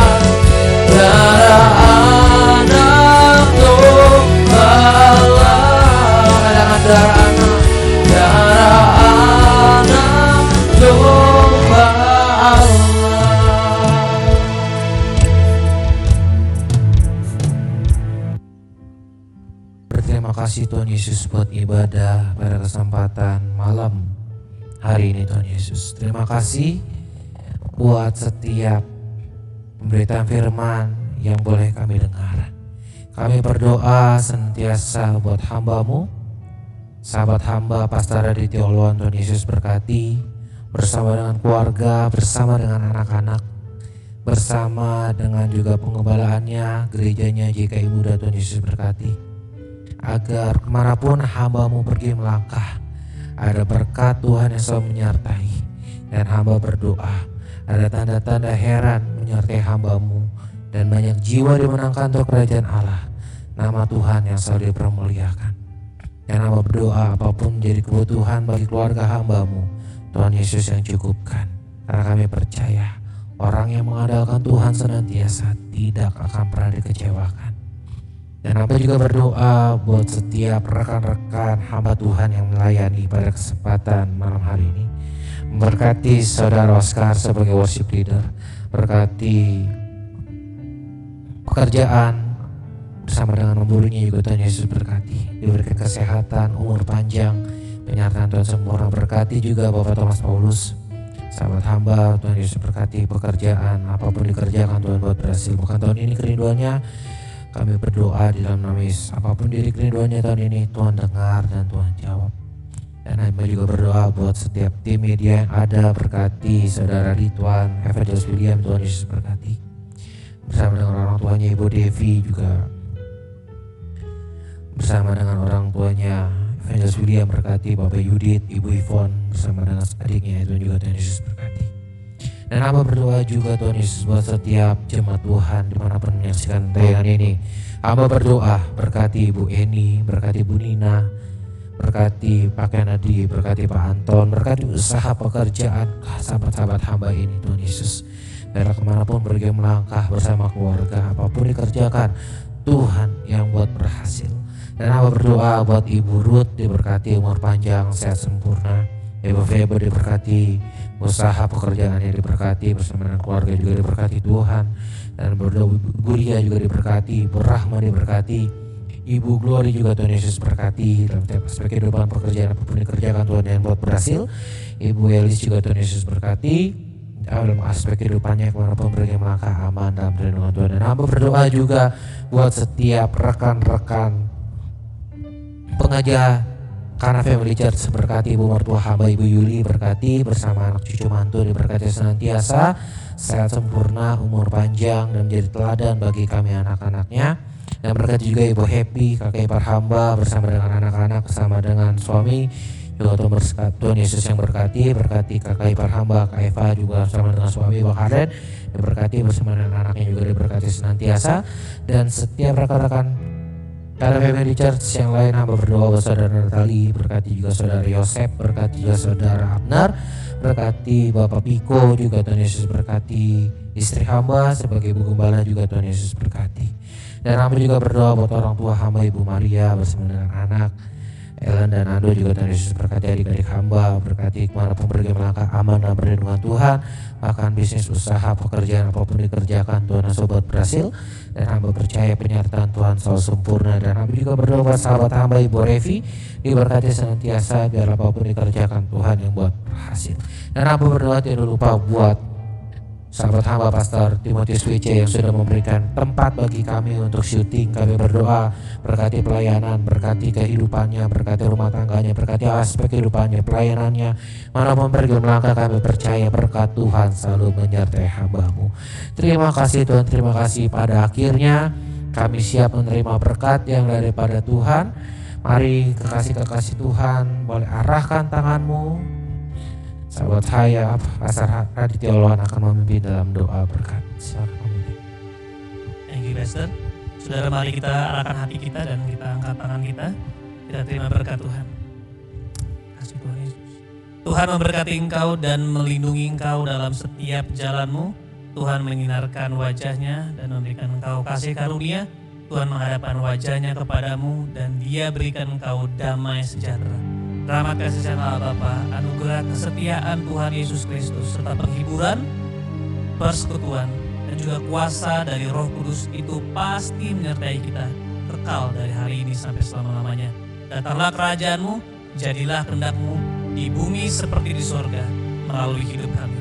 darah anak domba Allah. Darah anak domba Allah. Berterima kasih Tuhan Yesus buat ibadah pada kesempatan malam hari ini Tuhan Yesus. Terima kasih buat setiap pemberitaan firman yang boleh kami dengar. Kami berdoa senantiasa buat hamba-Mu sahabat hamba Pastor Raditya Oluwan, Tuhan Yesus berkati, bersama dengan keluarga, bersama dengan anak-anak, bersama dengan juga pengembalaannya, gerejanya JKI Muda, Tuhan Yesus berkati. Agar kemanapun hamba-Mu pergi melangkah, ada berkat Tuhan yang selalu menyertai. Dan hamba berdoa, ada tanda-tanda heran menyertai hamba-Mu, dan banyak jiwa dimenangkan untuk kerajaan Allah. Nama Tuhan yang selalu dipermuliakan. Dan hamba berdoa apapun menjadi kebutuhan bagi keluarga hamba-Mu, Tuhan Yesus yang cukupkan. Karena kami percaya orang yang mengandalkan Tuhan senantiasa tidak akan pernah dikecewakan. Dan hamba juga berdoa buat setiap rekan-rekan hamba Tuhan yang melayani pada kesempatan malam hari ini. Memberkati saudara Oscar sebagai worship leader, berkati pekerjaan bersama dengan memburunya juga Tuhan Yesus berkati. Diberikan kesehatan, umur panjang, penyertaan Tuhan sempurna. Berkati juga Bapak Thomas Paulus, sahabat hamba, Tuhan Yesus berkati pekerjaan, apapun dikerjakan Tuhan buat berhasil. Bukan tahun ini kerinduannya, kami berdoa di dalam nama Yesus, apapun diri kerinduannya tahun ini, Tuhan dengar dan Tuhan jawab. Dan hamba juga berdoa buat setiap tim media yang ada, berkati saudara Ridwan, Evangelist William, Tuhan Yesus berkati. Bersama dengan orang tuanya Ibu Devi juga, bersama dengan orang tuanya Evangelist William berkati, Bapak Yudit, Ibu Yvonne, bersama dengan adiknya itu juga Tuhan Yesus berkati. Dan hamba berdoa juga Tuhan Yesus buat setiap jemaat Tuhan dimanapun menyaksikan tayangan ini. Hamba berdoa berkati Ibu Eni, berkati Bu Nina, berkati Pak Kennedy, berkati Pak Anton, berkati usaha pekerjaan sahabat-sahabat hamba ini Tuhan Yesus. Daerah kemanapun pergi melangkah bersama keluarga, apapun dikerjakan Tuhan yang buat berhasil. Dan hamba berdoa buat Ibu Ruth diberkati umur panjang, sehat sempurna. Ibu Febo diberkati, usaha pekerjaannya diberkati, bersama dengan keluarga juga diberkati Tuhan. Dan berdoa Bu Lia juga diberkati, Bu Rahma diberkati, Ibu Glory juga Tuhan Yesus berkati dalam tiap aspek kehidupan pekerjaan apapun dikerjakan Tuhan yang buat berhasil. Ibu Elis juga Tuhan Yesus berkati dalam aspek kehidupannya kemanapun pergi melangkah aman dalam perlindungan Tuhan. Dan hamba berdoa juga buat setiap rekan-rekan pengajar karena Family Church berkati Ibu mertua hamba Ibu Yuli berkati, bersama anak cucu mantu diberkati senantiasa, sehat sempurna, umur panjang, dan menjadi teladan bagi kami anak-anaknya. Dan berkati juga Ibu Happy, kakak ipar hamba, bersama dengan anak-anak, bersama dengan suami juga Tuhan Yesus yang berkati kakak ipar hamba, Kak Eva juga bersama dengan suami Bang Karen diberkati, bersama dengan anaknya juga diberkati senantiasa. Dan setiap rekan-rekan karena Family Church yang lain hamba berdoa buat saudara Natali, berkati juga saudara Yosep, berkati juga saudara Abner, berkati Bapak Piko juga Tuhan Yesus berkati, istri hamba sebagai ibu gembala juga Tuhan Yesus berkati. Dan hamba juga berdoa buat orang tua hamba Ibu Maria bersama dengan anak Ellen dan Ando juga Tuhan Yesus berkati adik-adik hamba, berkati kemanapun pergi melangkah aman dan perlindungan Tuhan, bahkan bisnis, usaha, pekerjaan apapun dikerjakan Tuhan yang sobat berhasil. Dan hamba percaya penyertaan Tuhan selalu sempurna. Dan hamba juga berdoa buat sahabat hamba Ibu Revi diberkati senantiasa biar apapun dikerjakan Tuhan yang buat berhasil. Dan hamba berdoa tidak lupa buat sahabat hamba Pastor Timotius WC yang sudah memberikan tempat bagi kami untuk syuting. Kami berdoa berkati pelayanan, berkati kehidupannya, berkati rumah tangganya, berkati aspek kehidupannya, pelayanannya. Manapun pergi melangkah kami percaya berkat Tuhan selalu menyertai hamba-Mu. Terima kasih Tuhan, terima kasih. Pada akhirnya kami siap menerima berkat yang daripada Tuhan. Mari kekasih-kekasih Tuhan boleh arahkan tanganmu. Sahabat saya, Pastor Raditya Oluwan akan memimpin dalam doa berkat. Silakan memimpin.
Thank you Pastor. Saudara, mari kita arahkan hati kita dan kita angkat tangan kita. Kita terima berkat Tuhan. Kasih Tuhan Yesus. Tuhan memberkati engkau dan melindungi engkau dalam setiap jalanmu. Tuhan menyinarkan wajahnya dan memberikan engkau kasih karunia. Tuhan menghadapkan wajahnya kepadamu dan Dia berikan engkau damai sejahtera. Rahmat kasih sayang Allah Bapa, anugerah kesetiaan Tuhan Yesus Kristus, serta penghiburan, persekutuan, dan juga kuasa dari Roh Kudus itu pasti menyertai kita kekal dari hari ini sampai selama-lamanya. Datanglah kerajaan-Mu, jadilah kehendak-Mu di bumi seperti di sorga melalui hidup kami.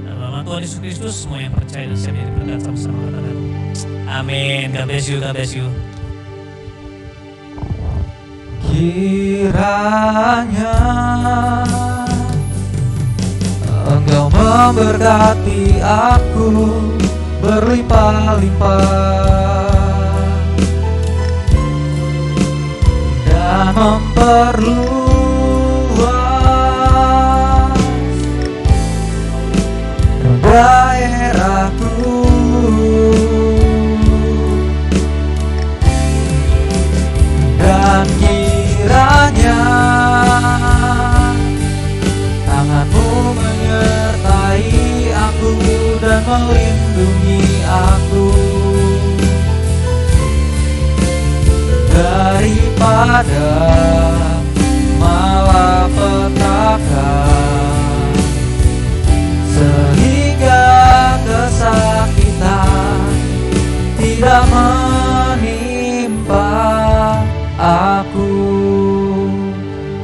Dalam nama Tuhan Yesus Kristus, semua yang percaya dan siap menjadi berkat sama-sama katakan amin. God bless you, God bless you.
Kiranya Engkau memberkati aku berlimpah-limpah dan memperluas daerahku, dan kiranya tangan-Mu menyertai aku dan melindungi aku daripada malapetaka, sehingga kesakitan tidak menimpa aku.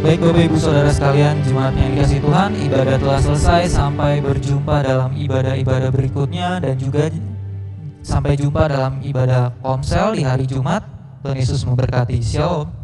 Baik Bapak Ibu Saudara sekalian, jemaat yang dikasihi Tuhan, ibadah telah selesai. Sampai berjumpa dalam ibadah-ibadah berikutnya, dan juga sampai jumpa dalam ibadah Komsel di hari Jumat. Tuhan Yesus memberkati. Shalom.